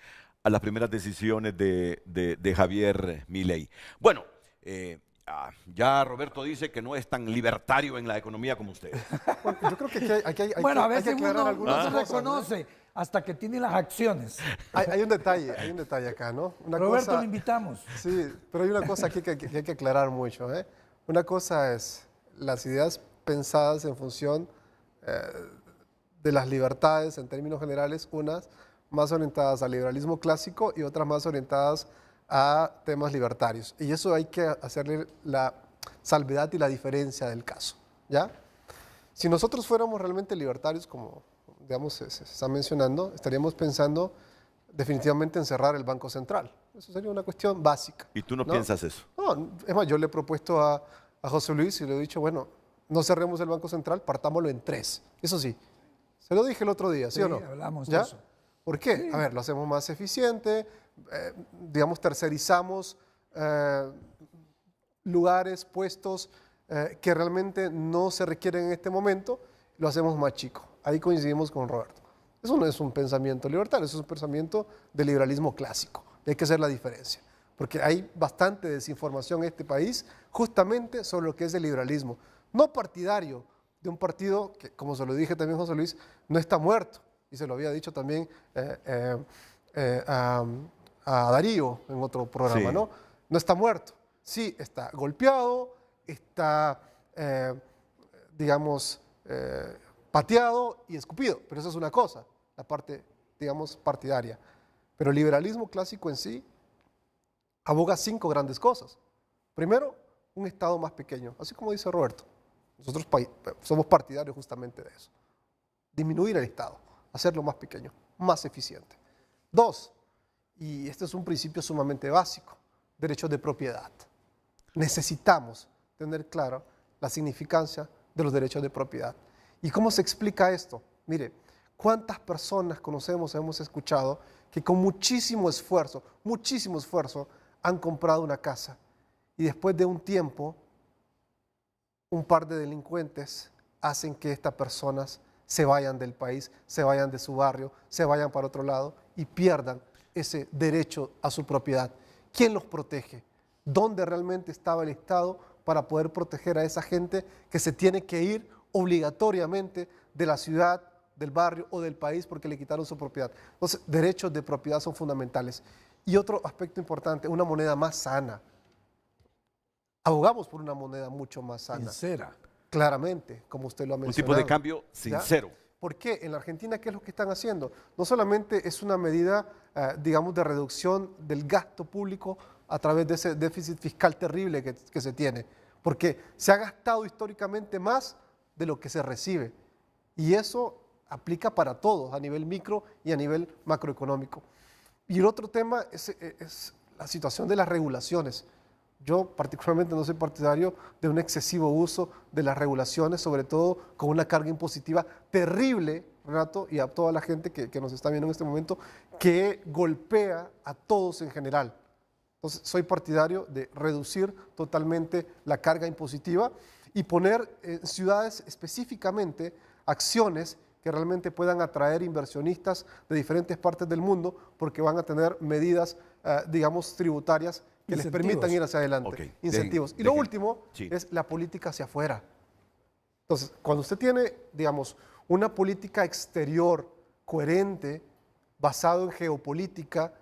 a las primeras decisiones de Javier Milei. Bueno, ya Roberto dice que no es tan libertario en la economía como usted. Bueno, yo creo que aquí hay bueno, a que veces aclarar uno algunas no se cosas, reconoce hasta que tiene las acciones. Hay un detalle acá, ¿no? Roberto, lo invitamos. Sí, pero hay una cosa aquí que hay que aclarar mucho, ¿eh? Una cosa es las ideas pensadas en función de las libertades en términos generales, unas más orientadas al liberalismo clásico y otras más orientadas a temas libertarios. Y eso hay que hacerle la salvedad y la diferencia del caso, ¿ya? Si nosotros fuéramos realmente libertarios, como digamos se está mencionando, estaríamos pensando definitivamente en cerrar el Banco Central. Eso sería una cuestión básica. ¿Y tú no piensas eso? No, es más, yo le he propuesto a José Luis y le he dicho, bueno, no cerremos el Banco Central, partámoslo en 3. Eso sí, se lo dije el otro día, ¿sí o no? Hablamos ¿Ya? de eso. ¿Por qué? Sí. A ver, lo hacemos más eficiente, digamos, tercerizamos lugares, puestos que realmente no se requieren en este momento, lo hacemos más chico. Ahí coincidimos con Roberto. Eso no es un pensamiento libertario, eso es un pensamiento de liberalismo clásico. Y hay que hacer la diferencia, porque hay bastante desinformación en este país justamente sobre lo que es el liberalismo. No partidario de un partido que, como se lo dije también José Luis, no está muerto. Y se lo había dicho también a Darío en otro programa, Sí. ¿no? No está muerto. Sí, está golpeado, está, digamos, pateado y escupido. Pero eso es una cosa, la parte, digamos, partidaria. Pero el liberalismo clásico en sí aboga 5 grandes cosas. Primero, un Estado más pequeño, así como dice Roberto. Nosotros somos partidarios justamente de eso. Disminuir el Estado, hacerlo más pequeño, más eficiente. 2, y este es un principio sumamente básico, derechos de propiedad. Necesitamos tener clara la significancia de los derechos de propiedad. ¿Y cómo se explica esto? Mire, ¿Cuántas personas conocemos, hemos escuchado, que con muchísimo esfuerzo, han comprado una casa y después de un tiempo, un par de delincuentes hacen que estas personas se vayan del país, se vayan de su barrio, se vayan para otro lado y pierdan ese derecho a su propiedad? ¿Quién los protege? ¿Dónde realmente estaba el Estado para poder proteger a esa gente que se tiene que ir obligatoriamente de la ciudad, del barrio o del país porque le quitaron su propiedad? Entonces, derechos de propiedad son fundamentales. Y otro aspecto importante, una moneda más sana. Abogamos por una moneda mucho más sana. Sincera. Claramente, como usted lo ha mencionado. Un tipo de cambio sincero. ¿Ya? ¿Por qué? En la Argentina, ¿qué es lo que están haciendo? No solamente es una medida, digamos, de reducción del gasto público a través de ese déficit fiscal terrible que se tiene, porque se ha gastado históricamente más de lo que se recibe. Y eso aplica para todos, a nivel micro y a nivel macroeconómico. Y el otro tema es la situación de las regulaciones. Yo particularmente no soy partidario de un excesivo uso de las regulaciones, sobre todo con una carga impositiva terrible, Renato, y a toda la gente que nos está viendo en este momento, que golpea a todos en general. Entonces, soy partidario de reducir totalmente la carga impositiva y poner en ciudades específicamente acciones que realmente puedan atraer inversionistas de diferentes partes del mundo, porque van a tener medidas, digamos, tributarias que les permitan ir hacia adelante. Okay. Incentivos. Y lo último es la política hacia afuera. Entonces, cuando usted tiene, digamos, una política exterior coherente, basado en geopolítica,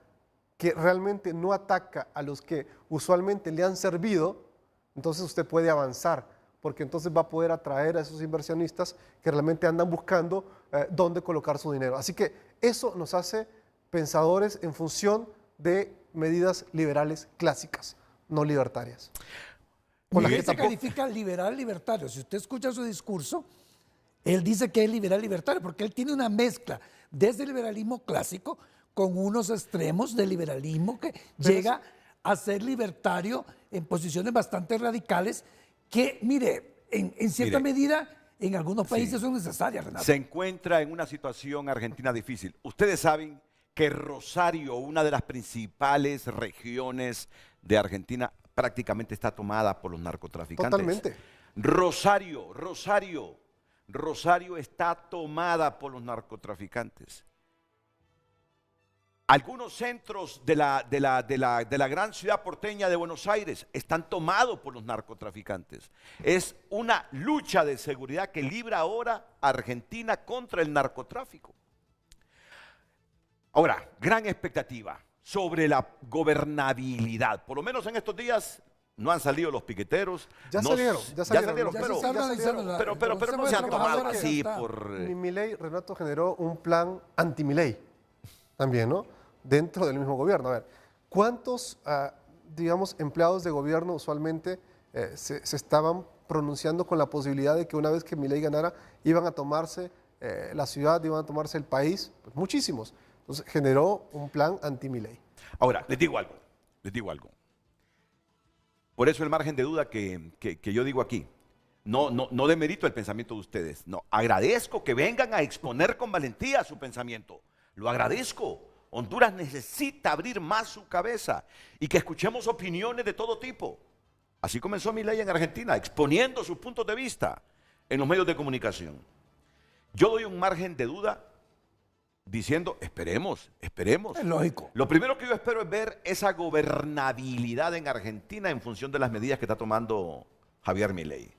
que realmente no ataca a los que usualmente le han servido, entonces usted puede avanzar, porque entonces va a poder atraer a esos inversionistas que realmente andan buscando dónde colocar su dinero. Así que eso nos hace pensadores en función de medidas liberales clásicas, no libertarias. Él se califica liberal libertario. Si usted escucha su discurso, él dice que es liberal libertario, porque él tiene una mezcla desde el liberalismo clásico con unos extremos de liberalismo que llega a ser libertario en posiciones bastante radicales que, mire, en cierta medida, en algunos países son necesarias, Renato. Se encuentra en una situación Argentina difícil. Ustedes saben que Rosario, una de las principales regiones de Argentina, prácticamente está tomada por los narcotraficantes. Totalmente. Rosario está tomada por los narcotraficantes. Algunos centros de la gran ciudad porteña de Buenos Aires están tomados por los narcotraficantes. Es una lucha de seguridad que libra ahora Argentina contra el narcotráfico. Ahora, gran expectativa sobre la gobernabilidad. Por lo menos en estos días no han salido los piqueteros. Ya salieron, pero no se han tomado así por... Milei, Renato, generó un plan anti-Milei también, ¿no? Dentro del mismo gobierno. A ver, ¿cuántos, digamos, empleados de gobierno usualmente se estaban pronunciando con la posibilidad de que una vez que Milei ganara iban a tomarse la ciudad, iban a tomarse el país? Pues muchísimos. Entonces generó un plan anti-Milei. Ahora, les digo algo. Por eso el margen de duda que yo digo aquí, no demerito el pensamiento de ustedes, no, agradezco que vengan a exponer con valentía su pensamiento, lo agradezco. Honduras necesita abrir más su cabeza y que escuchemos opiniones de todo tipo. Así comenzó Milei en Argentina, exponiendo sus puntos de vista en los medios de comunicación. Yo doy un margen de duda diciendo, esperemos. Es lógico. Lo primero que yo espero es ver esa gobernabilidad en Argentina en función de las medidas que está tomando Javier Milei.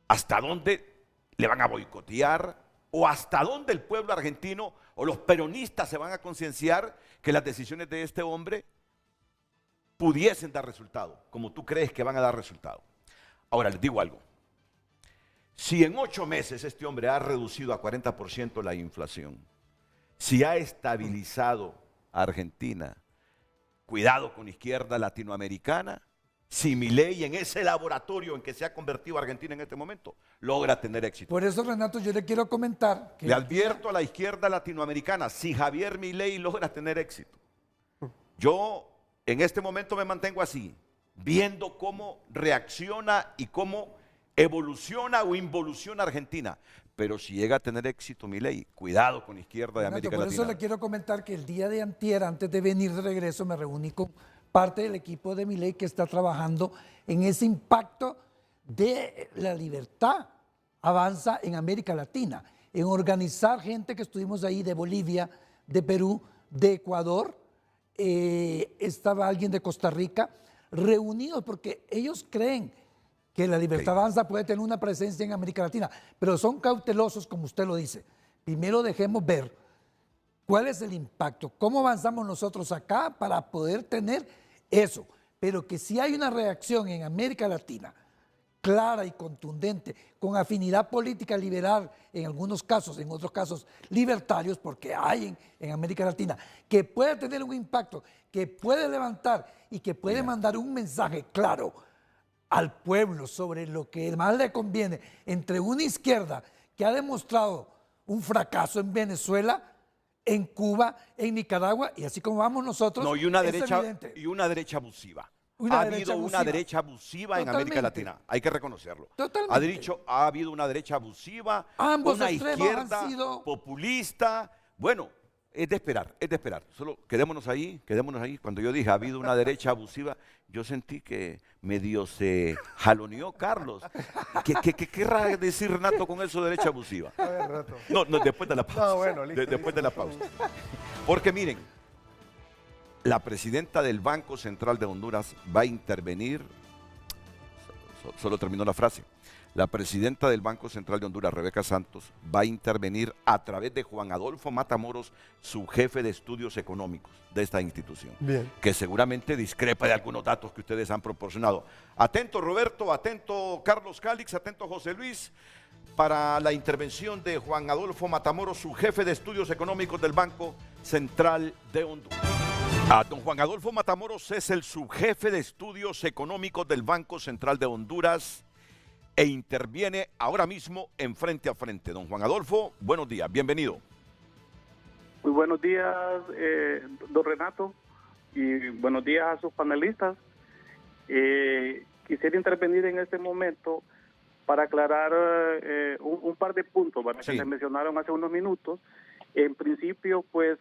¿Hasta dónde le van a boicotear? ¿O hasta dónde el pueblo argentino o los peronistas se van a concienciar que las decisiones de este hombre pudiesen dar resultado, como tú crees que van a dar resultado? Ahora, les digo algo. Si en 8 meses este hombre ha reducido a 40% la inflación, si ha estabilizado a Argentina, cuidado con la izquierda latinoamericana, si Milei en ese laboratorio en que se ha convertido Argentina en este momento logra tener éxito. Por eso, Renato, yo le quiero comentar que... Le advierto a la izquierda latinoamericana, si Javier Milei logra tener éxito, yo en este momento me mantengo así, viendo cómo reacciona y cómo evoluciona o involuciona Argentina. Pero si llega a tener éxito Milei, cuidado con la izquierda de América Por Latina. eso le quiero comentar que el día de antier, antes de venir de regreso, me reuní con parte del equipo de Milei que está trabajando en ese impacto de la libertad avanza en América Latina, en organizar gente que estuvimos ahí de Bolivia, de Perú, de Ecuador, estaba alguien de Costa Rica, reunidos porque ellos creen que la libertad avanza puede tener una presencia en América Latina, pero son cautelosos, como usted lo dice. Primero dejemos ver cuál es el impacto, cómo avanzamos nosotros acá para poder tener eso, pero que si hay una reacción en América Latina clara y contundente, con afinidad política liberal en algunos casos, en otros casos libertarios, porque hay en América Latina, que puede tener un impacto, que puede levantar y que puede mandar un mensaje claro al pueblo sobre lo que más le conviene entre una izquierda que ha demostrado un fracaso en Venezuela, en Cuba, en Nicaragua, y así como vamos nosotros, No, y una es derecha evidente. y una derecha abusiva. Una Ha derecha habido una abusiva. derecha abusiva en América Totalmente. Latina, hay que reconocerlo. Totalmente. Ha habido una derecha abusiva, Ambos una extremos izquierda han sido- populista. Bueno, es de esperar, es de esperar. Solo quedémonos ahí, quedémonos ahí. Cuando yo dije ha habido una derecha abusiva, yo sentí que medio se jaloneó Carlos. ¿Qué querrá decir Renato con eso de derecha abusiva? A ver, Renato. No, después de la pausa. No, bueno, listo, Después de listo, la por pausa. Porque miren, la presidenta del Banco Central de Honduras va a intervenir, solo terminó la frase, la presidenta del Banco Central de Honduras, Rebeca Santos, va a intervenir a través de Juan Adolfo Matamoros, su jefe de estudios económicos de esta institución, Bien. que seguramente discrepa de algunos datos que ustedes han proporcionado. Atento Roberto, atento Carlos Cálix, atento José Luis, para la intervención de Juan Adolfo Matamoros, su jefe de estudios económicos del Banco Central de Honduras. Don Juan Adolfo Matamoros es el subjefe de estudios económicos del Banco Central de Honduras e interviene ahora mismo en Frente a Frente. Don Juan Adolfo, buenos días, bienvenido. Muy buenos días, don Renato, y buenos días a sus panelistas. Quisiera intervenir en este momento para aclarar un par de puntos, ¿verdad? Sí. Que se mencionaron hace unos minutos. En principio, pues,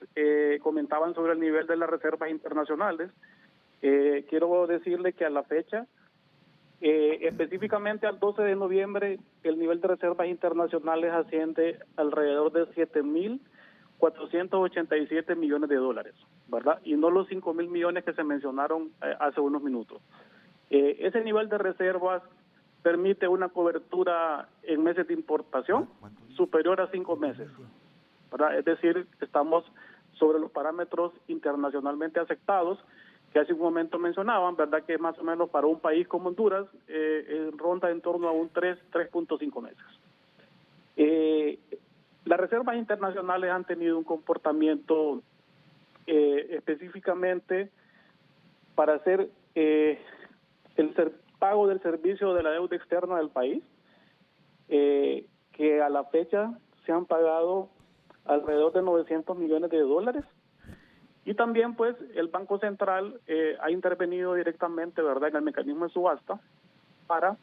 comentaban sobre el nivel de las reservas internacionales. Quiero decirle que a la fecha, específicamente al 12 de noviembre, el nivel de reservas internacionales asciende alrededor de 7.487 millones de dólares, ¿verdad? Y no los 5.000 millones que se mencionaron hace unos minutos. Ese nivel de reservas permite una cobertura en meses de importación superior a 5 meses, ¿verdad? Es decir, estamos sobre los parámetros internacionalmente aceptados que hace un momento mencionaban, ¿verdad? Que más o menos para un país como Honduras ronda en torno a un 3.5 meses. Las reservas internacionales han tenido un comportamiento específicamente para hacer el pago del servicio de la deuda externa del país, que a la fecha se han pagado alrededor de 900 millones de dólares. Y también, pues, el Banco Central ha intervenido directamente, ¿verdad?, en el mecanismo de subasta para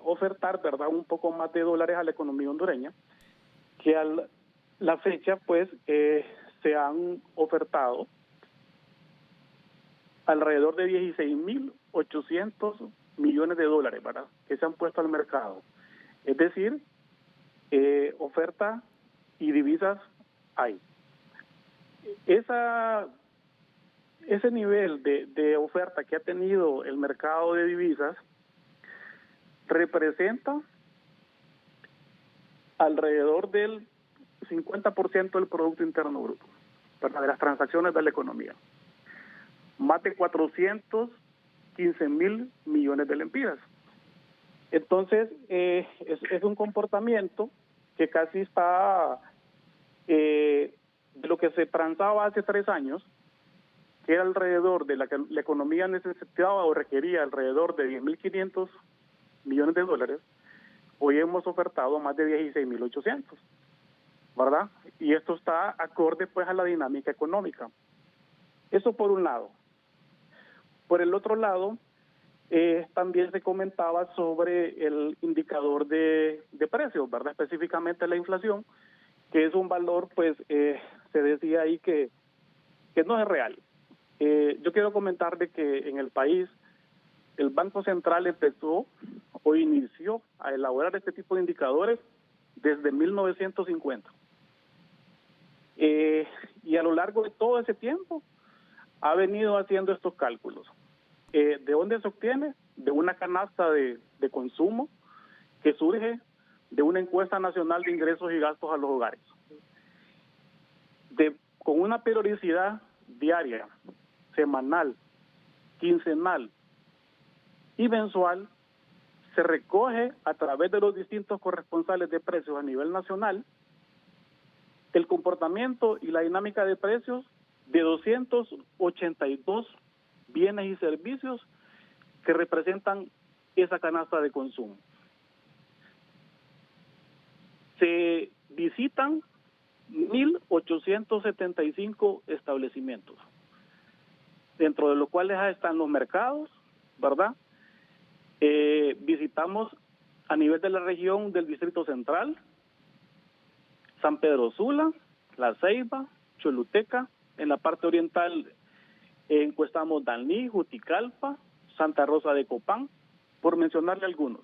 ofertar, ¿verdad?, un poco más de dólares a la economía hondureña, que a la fecha, pues, se han ofertado alrededor de 16.800 millones de dólares, ¿verdad?, que se han puesto al mercado. Es decir, oferta y divisas hay. Ese nivel de oferta que ha tenido el mercado de divisas representa alrededor del 50% del Producto Interno Bruto, ¿verdad?, de las transacciones de la economía. Más de 415.000 millones de lempiras. Entonces, es un comportamiento que casi está de lo que se transaba hace 3 años, que era alrededor de la que la economía necesitaba o requería alrededor de 10.500 millones de dólares. Hoy hemos ofertado más de 16.800, ¿verdad? Y esto está acorde, pues, a la dinámica económica. Eso por un lado. Por el otro lado, también se comentaba sobre el indicador de precios, ¿verdad? Específicamente la inflación, que es un valor, pues, se decía ahí que no es real. Yo quiero comentar de que en el país el Banco Central empezó o inició a elaborar este tipo de indicadores desde 1950. Y a lo largo de todo ese tiempo ha venido haciendo estos cálculos. ¿De dónde se obtiene? De una canasta de consumo que surge de una encuesta nacional de ingresos y gastos a los hogares. Con una periodicidad diaria, semanal, quincenal y mensual, se recoge a través de los distintos corresponsales de precios a nivel nacional el comportamiento y la dinámica de precios de 282 bienes y servicios que representan esa canasta de consumo. Se visitan 1.875 establecimientos, dentro de los cuales están los mercados, ¿verdad? Visitamos a nivel de la región del Distrito Central, San Pedro Sula, La Ceiba, Choluteca. En la parte oriental encuestamos Danlí, Juticalpa, Santa Rosa de Copán, por mencionarle algunos.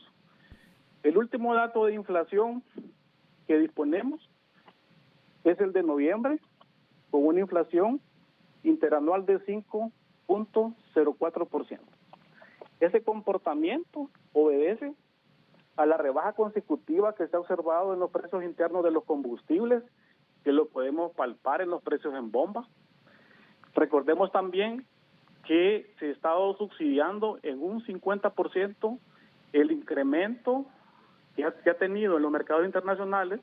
El último dato de inflación que disponemos es el de noviembre, con una inflación interanual de 5.04%. Ese comportamiento obedece a la rebaja consecutiva que se ha observado en los precios internos de los combustibles, que lo podemos palpar en los precios en bomba. Recordemos también que se ha estado subsidiando en un 50% el incremento que ha tenido en los mercados internacionales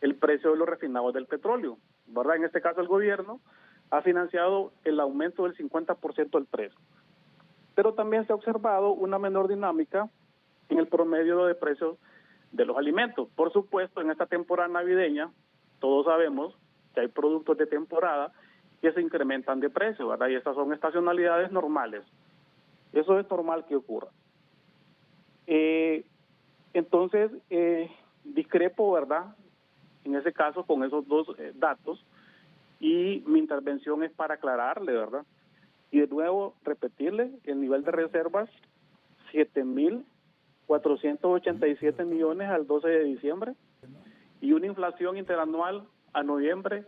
el precio de los refinados del petróleo, ¿verdad? En este caso el gobierno ha financiado el aumento del 50% del precio. Pero también se ha observado una menor dinámica en el promedio de precios de los alimentos. Por supuesto, en esta temporada navideña, todos sabemos que hay productos de temporada que se incrementan de precio, ¿verdad? Y estas son estacionalidades normales. Eso es normal que ocurra. Entonces, discrepo, ¿verdad?, en ese caso con esos dos datos, y mi intervención es para aclararle, ¿verdad? Y de nuevo repetirle el nivel de reservas, 7.487 millones al 12 de diciembre y una inflación interanual a noviembre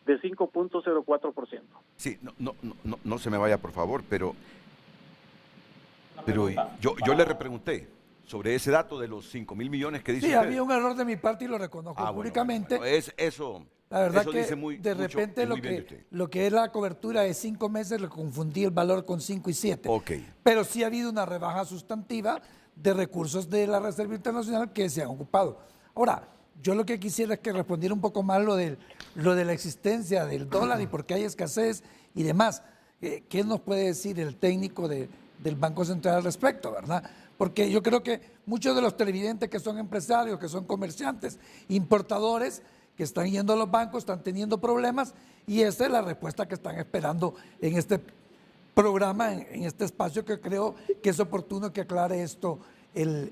de 5.04%. Sí, no se me vaya, por favor, pero yo le repregunté sobre ese dato de los 5.000 millones que dice Sí, usted. había un error de mi parte y lo reconozco públicamente. Bueno, eso, la verdad eso que dice muy, de repente mucho, lo que es la cobertura de 5 meses, le confundí el valor con 5 y 7. Okay. Pero sí ha habido una rebaja sustantiva de recursos de la Reserva Internacional que se han ocupado. Ahora, yo lo que quisiera es que respondiera un poco más lo de la existencia del dólar y por qué hay escasez y demás. ¿Qué nos puede decir el técnico del Banco Central al respecto, verdad? Porque yo creo que muchos de los televidentes que son empresarios, que son comerciantes, importadores, que están yendo a los bancos, están teniendo problemas, y esa es la respuesta que están esperando en este programa, en este espacio, que creo que es oportuno que aclare esto el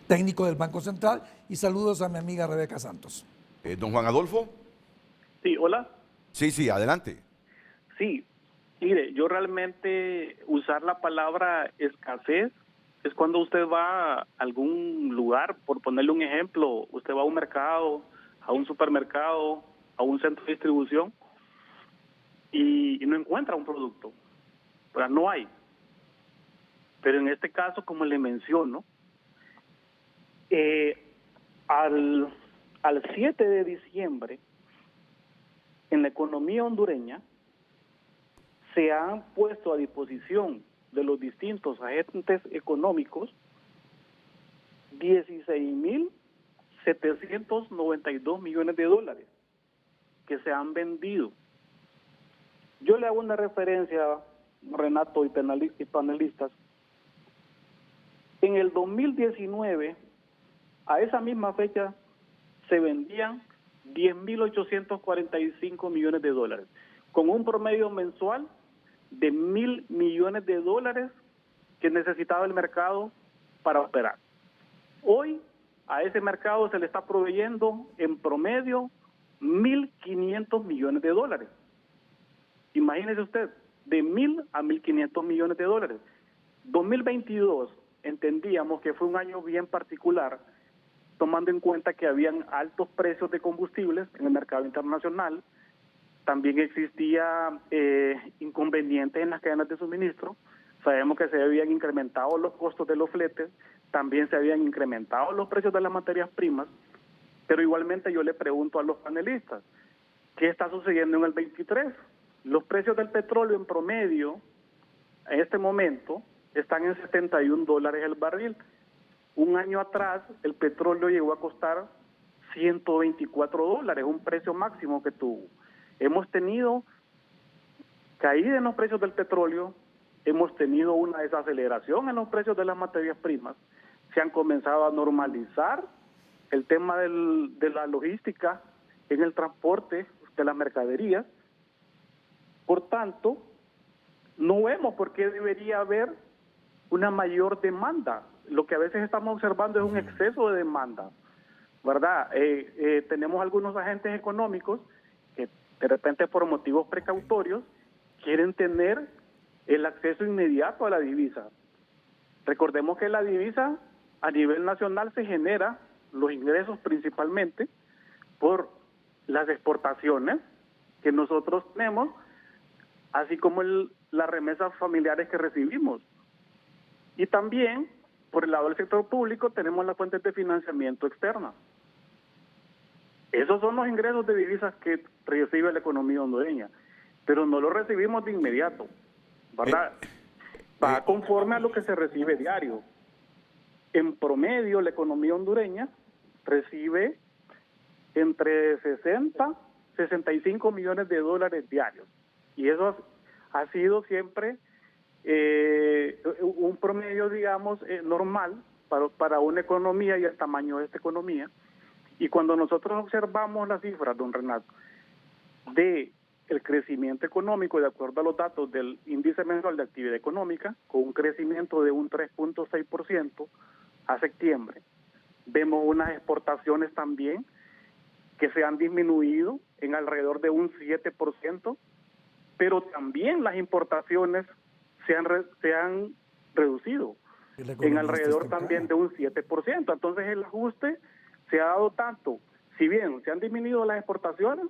técnico del Banco Central. Y saludos a mi amiga Rebeca Santos. ¿Don Juan Adolfo? Sí, hola. Sí, adelante. Sí, mire, yo realmente usar la palabra escasez es cuando usted va a algún lugar, por ponerle un ejemplo, usted va a un mercado, a un supermercado, a un centro de distribución y no encuentra un producto, o sea, no hay. Pero en este caso, como le menciono, al 7 de diciembre, en la economía hondureña, se han puesto a disposición de los distintos agentes económicos 16.792 millones de dólares que se han vendido. Yo le hago una referencia, Renato y panelistas. En el 2019, a esa misma fecha, se vendían 10.845 millones de dólares, con un promedio mensual de 1.000 millones de dólares que necesitaba el mercado para operar. Hoy a ese mercado se le está proveyendo en promedio 1.500 millones de dólares. Imagínese usted, de 1.000 a 1.500 millones de dólares. 2022 entendíamos que fue un año bien particular, tomando en cuenta que habían altos precios de combustibles en el mercado internacional, también existía inconvenientes en las cadenas de suministro, sabemos que se habían incrementado los costos de los fletes, también se habían incrementado los precios de las materias primas, pero igualmente yo le pregunto a los panelistas, ¿qué está sucediendo en el 23? Los precios del petróleo en promedio, en este momento, están en $71 el barril. Un año atrás, el petróleo llegó a costar $124, un precio máximo que tuvo. Hemos tenido caída en los precios del petróleo, hemos tenido una desaceleración en los precios de las materias primas, se han comenzado a normalizar el tema de la logística en el transporte de las mercaderías. Por tanto, no vemos por qué debería haber una mayor demanda. Lo que a veces estamos observando es un exceso de demanda, ¿verdad? Tenemos algunos agentes económicos que de repente por motivos precautorios quieren tener el acceso inmediato a la divisa. Recordemos que la divisa a nivel nacional se genera los ingresos principalmente por las exportaciones que nosotros tenemos, así como las remesas familiares que recibimos. Y también, por el lado del sector público, tenemos las fuentes de financiamiento externa. Esos son los ingresos de divisas que recibe la economía hondureña, pero no los recibimos de inmediato, ¿verdad? Va conforme a lo que se recibe diario. En promedio, la economía hondureña recibe entre 60 y 65 millones de dólares diarios. Y eso ha sido siempre un promedio, digamos, normal para una economía y el tamaño de esta economía. Y cuando nosotros observamos las cifras, don Renato, de el crecimiento económico de acuerdo a los datos del índice mensual de actividad económica, con un crecimiento de un 3.6% a septiembre, vemos unas exportaciones también que se han disminuido en alrededor de un 7%, pero también las importaciones se han reducido en alrededor también de un 7%. Entonces el ajuste se ha dado tanto, si bien se han disminuido las exportaciones,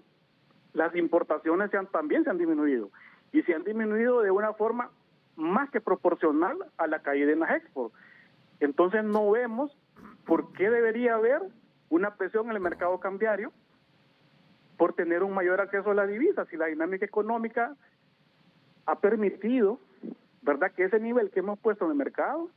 las importaciones también se han disminuido, y se han disminuido de una forma más que proporcional a la caída en las exportaciones. Entonces no vemos por qué debería haber una presión en el mercado cambiario por tener un mayor acceso a la divisa, si la dinámica económica ha permitido, ¿verdad?, que ese nivel que hemos puesto en el mercado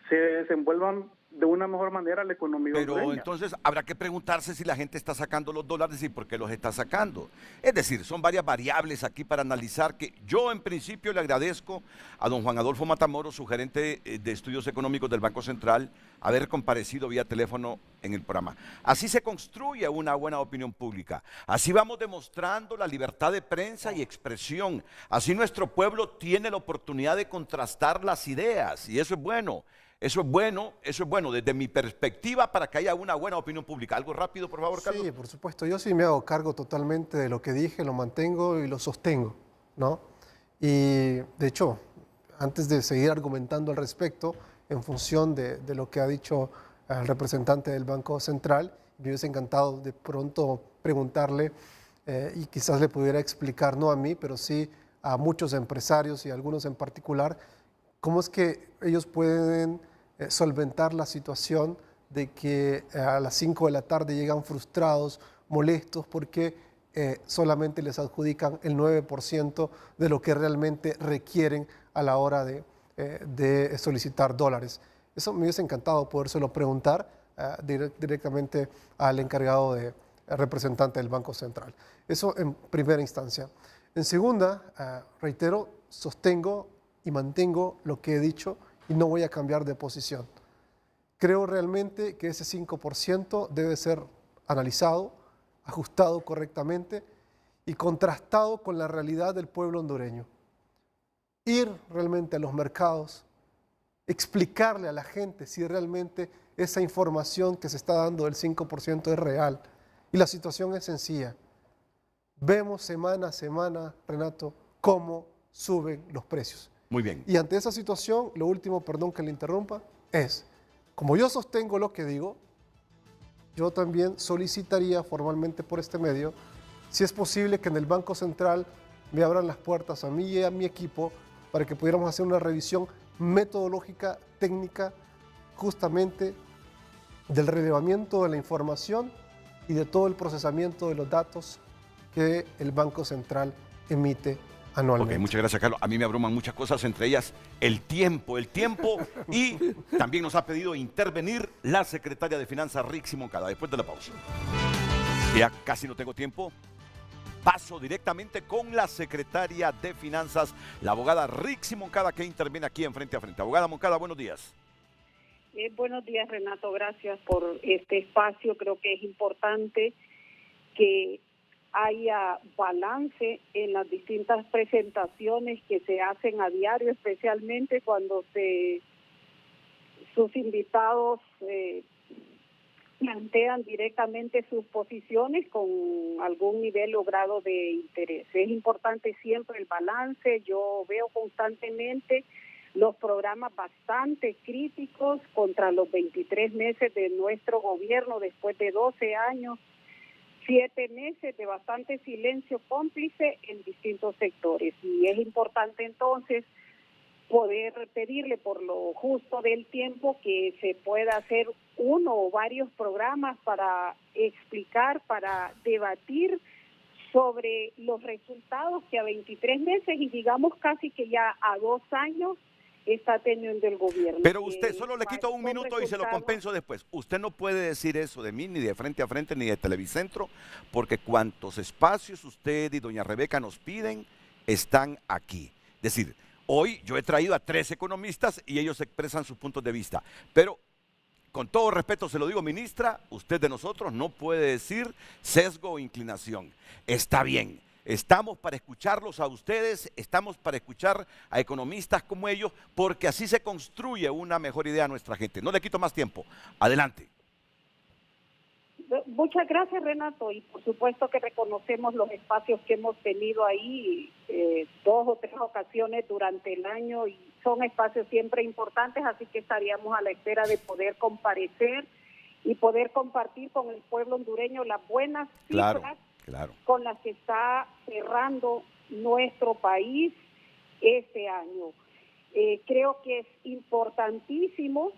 se desenvuelvan de una mejor manera la economía hondureña. Pero entonces habrá que preguntarse si la gente está sacando los dólares y por qué los está sacando. Es decir, son varias variables aquí para analizar, que yo en principio le agradezco a don Juan Adolfo Matamoros, su gerente de estudios económicos del Banco Central, haber comparecido vía teléfono en el programa. Así se construye una buena opinión pública. Así vamos demostrando la libertad de prensa y expresión. Así nuestro pueblo tiene la oportunidad de contrastar las ideas, y eso es bueno. Eso es bueno desde mi perspectiva, para que haya una buena opinión pública. Algo rápido, por favor, Carlos. Sí, por supuesto. Yo sí me hago cargo totalmente de lo que dije, lo mantengo y lo sostengo, ¿no? Y de hecho, antes de seguir argumentando al respecto, en función de lo que ha dicho el representante del Banco Central, me hubiese encantado de pronto preguntarle y quizás le pudiera explicar, no a mí, pero sí a muchos empresarios y a algunos en particular, cómo es que ellos pueden solventar la situación de que a las 5 de la tarde llegan frustrados, molestos, porque solamente les adjudican el 9% de lo que realmente requieren a la hora de solicitar dólares. Eso me hubiese encantado podérselo preguntar directamente al encargado representante del Banco Central. Eso en primera instancia. En segunda, reitero, sostengo y mantengo lo que he dicho y no voy a cambiar de posición. Creo realmente que ese 5% debe ser analizado, ajustado correctamente y contrastado con la realidad del pueblo hondureño. Ir realmente a los mercados, explicarle a la gente si realmente esa información que se está dando del 5% es real. Y la situación es sencilla. Vemos semana a semana, Renato, cómo suben los precios. Muy bien. Y ante esa situación, lo último, perdón que le interrumpa, es, como yo sostengo lo que digo, yo también solicitaría formalmente por este medio, si es posible que en el Banco Central me abran las puertas a mí y a mi equipo para que pudiéramos hacer una revisión metodológica, técnica, justamente del relevamiento de la información y de todo el procesamiento de los datos que el Banco Central emite anualmente. Ok, muchas gracias, Carlos. A mí me abruman muchas cosas, entre ellas el tiempo y también nos ha pedido intervenir la secretaria de Finanzas, Rixi Moncada, después de la pausa. Ya casi no tengo tiempo. Paso directamente con la secretaria de Finanzas, la abogada Rixi Moncada, que interviene aquí en Frente a Frente. Abogada Moncada, buenos días. Buenos días, Renato. Gracias por este espacio. Creo que es importante que haya balance en las distintas presentaciones que se hacen a diario, especialmente cuando sus invitados plantean directamente sus posiciones con algún nivel o grado de interés. Es importante siempre el balance. Yo veo constantemente los programas bastante críticos contra los 23 meses de nuestro gobierno después de 12 años, 7 meses de bastante silencio cómplice en distintos sectores. Y es importante entonces poder pedirle por lo justo del tiempo que se pueda hacer uno o varios programas para explicar, para debatir sobre los resultados que a 23 meses y digamos casi que ya a 2 años está teniendo el gobierno. Pero usted, solo le quito un minuto y se lo compenso después. Usted no puede decir eso de mí, ni de Frente a Frente, ni de Televicentro, porque cuantos espacios usted y doña Rebeca nos piden, están aquí. Es decir, hoy yo he traído a 3 economistas y ellos expresan sus puntos de vista. Pero, con todo respeto se lo digo, ministra, usted de nosotros no puede decir sesgo o inclinación. Está bien. Estamos para escucharlos a ustedes, estamos para escuchar a economistas como ellos, porque así se construye una mejor idea a nuestra gente. No le quito más tiempo. Adelante. Muchas gracias, Renato, y por supuesto que reconocemos los espacios que hemos tenido ahí 2 o 3 ocasiones durante el año y son espacios siempre importantes, así que estaríamos a la espera de poder comparecer y poder compartir con el pueblo hondureño las buenas cifras con las que está cerrando nuestro país este año. Creo que es importantísimo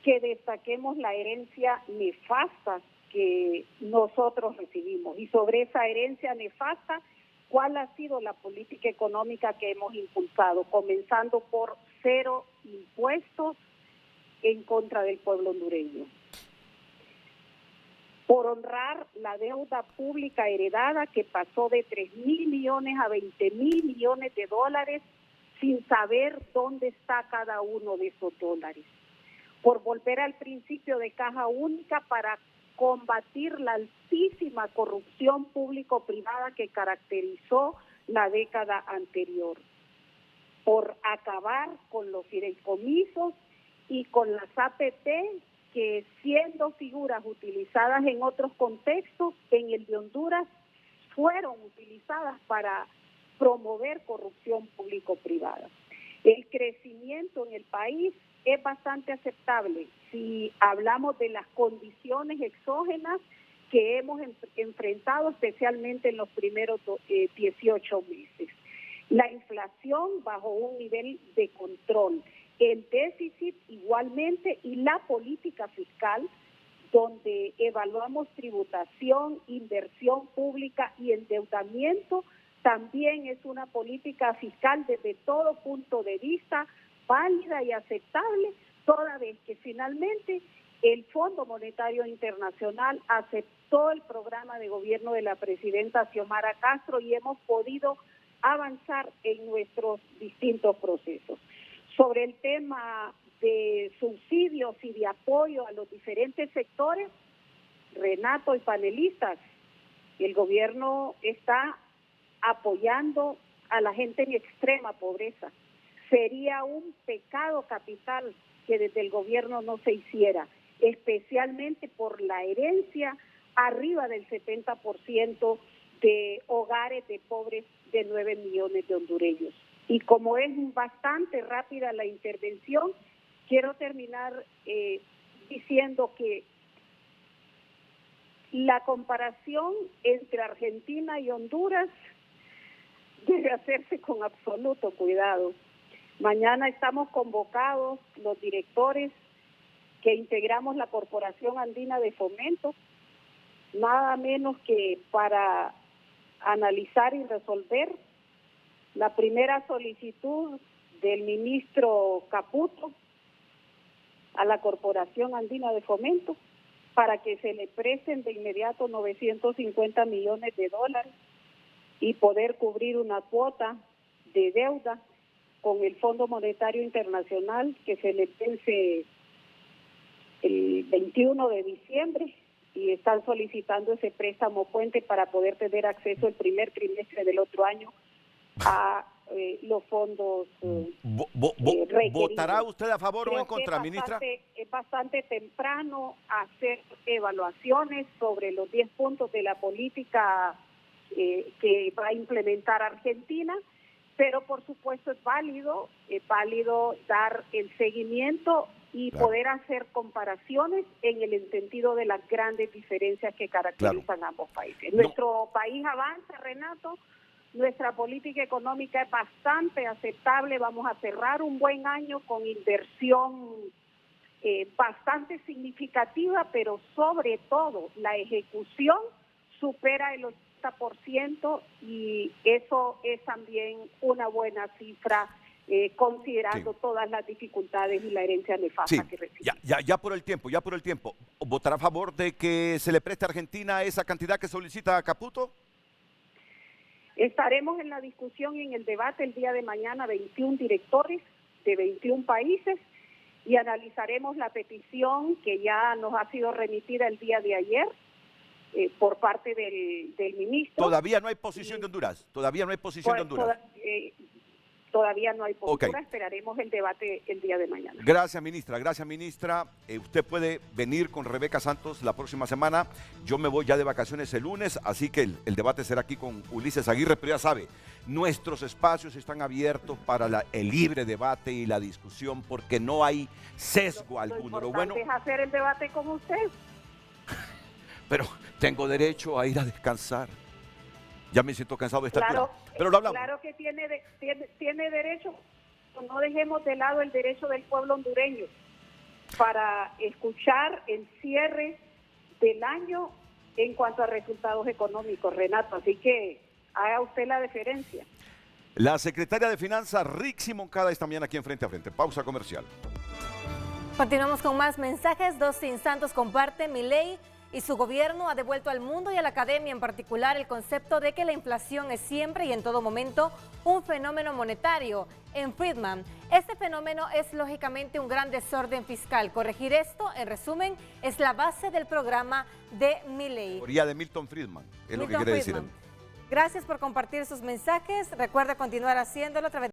que destaquemos la herencia nefasta que nosotros recibimos y sobre esa herencia nefasta, ¿cuál ha sido la política económica que hemos impulsado? Comenzando por 0 impuestos en contra del pueblo hondureño. Por honrar la deuda pública heredada que pasó de 3.000 millones a 20.000 millones de dólares sin saber dónde está cada uno de esos dólares. Por volver al principio de caja única para combatir la altísima corrupción público-privada que caracterizó la década anterior. Por acabar con los fideicomisos y con las APP que siendo figuras utilizadas en otros contextos, en el de Honduras, fueron utilizadas para promover corrupción público-privada. El crecimiento en el país es bastante aceptable si hablamos de las condiciones exógenas que hemos enfrentado, especialmente en los primeros 18 meses. La inflación bajo un nivel de control, el déficit igualmente y la política fiscal, donde evaluamos tributación, inversión pública y endeudamiento, también es una política fiscal desde todo punto de vista válida y aceptable, toda vez que finalmente el Fondo Monetario Internacional aceptó el programa de gobierno de la presidenta Xiomara Castro y hemos podido avanzar en nuestros distintos procesos. Sobre el tema de subsidios y de apoyo a los diferentes sectores, Renato y panelistas, el gobierno está apoyando a la gente en extrema pobreza. Sería un pecado capital que desde el gobierno no se hiciera, especialmente por la herencia arriba del 70% de hogares de pobres de 9 millones de hondureños. Y como es bastante rápida la intervención, quiero terminar diciendo que la comparación entre Argentina y Honduras debe hacerse con absoluto cuidado. Mañana estamos convocados los directores que integramos la Corporación Andina de Fomento, nada menos que para analizar y resolver la primera solicitud del ministro Caputo a la Corporación Andina de Fomento para que se le presten de inmediato 950 millones de dólares y poder cubrir una cuota de deuda con el Fondo Monetario Internacional que se le vence el 21 de diciembre y están solicitando ese préstamo puente para poder tener acceso el primer trimestre del otro año a los fondos requeridos. ¿Votará usted a favor o en contra, ministra? Es bastante temprano hacer evaluaciones sobre los 10 puntos de la política que va a implementar Argentina, pero por supuesto es válido dar el seguimiento y poder hacer comparaciones en el sentido de las grandes diferencias que caracterizan ambos países. Nuestro país avanza, Renato. Nuestra política económica es bastante aceptable. Vamos a cerrar un buen año con inversión bastante significativa, pero sobre todo la ejecución supera el 80% y eso es también una buena cifra considerando todas las dificultades y la herencia nefasta que recibe. Ya por el tiempo. ¿Votará a favor de que se le preste a Argentina esa cantidad que solicita Caputo? Estaremos en la discusión y en el debate el día de mañana 21 directores de 21 países y analizaremos la petición que ya nos ha sido remitida el día de ayer por parte del ministro. Todavía no hay posición de Honduras. Todavía no hay postura. Esperaremos el debate el día de mañana. Gracias, ministra. Usted puede venir con Rebeca Santos la próxima semana. Yo me voy ya de vacaciones el lunes, así que el debate será aquí con Ulises Aguirre, pero ya sabe, nuestros espacios están abiertos para el libre debate y la discusión, porque no hay sesgo alguno. Lo importante es hacer el debate con usted. Pero tengo derecho a ir a descansar. Ya me siento cansado de esta altura. Pero lo hablamos. Claro que tiene derecho. No dejemos de lado el derecho del pueblo hondureño para escuchar el cierre del año en cuanto a resultados económicos, Renato. Así que haga usted la deferencia. La secretaria de Finanzas, Rixi Moncada, esta mañana aquí en Frente a Frente. Pausa comercial. Continuamos con más mensajes. Dustin Santos comparte: Milei y su gobierno ha devuelto al mundo y a la academia en particular el concepto de que la inflación es siempre y en todo momento un fenómeno monetario. En Friedman, este fenómeno es lógicamente un gran desorden fiscal. Corregir esto, en resumen, es la base del programa de Milei. Teoría de Milton Friedman, es lo que quiere decir él. Gracias por compartir sus mensajes. Recuerda continuar haciéndolo a través de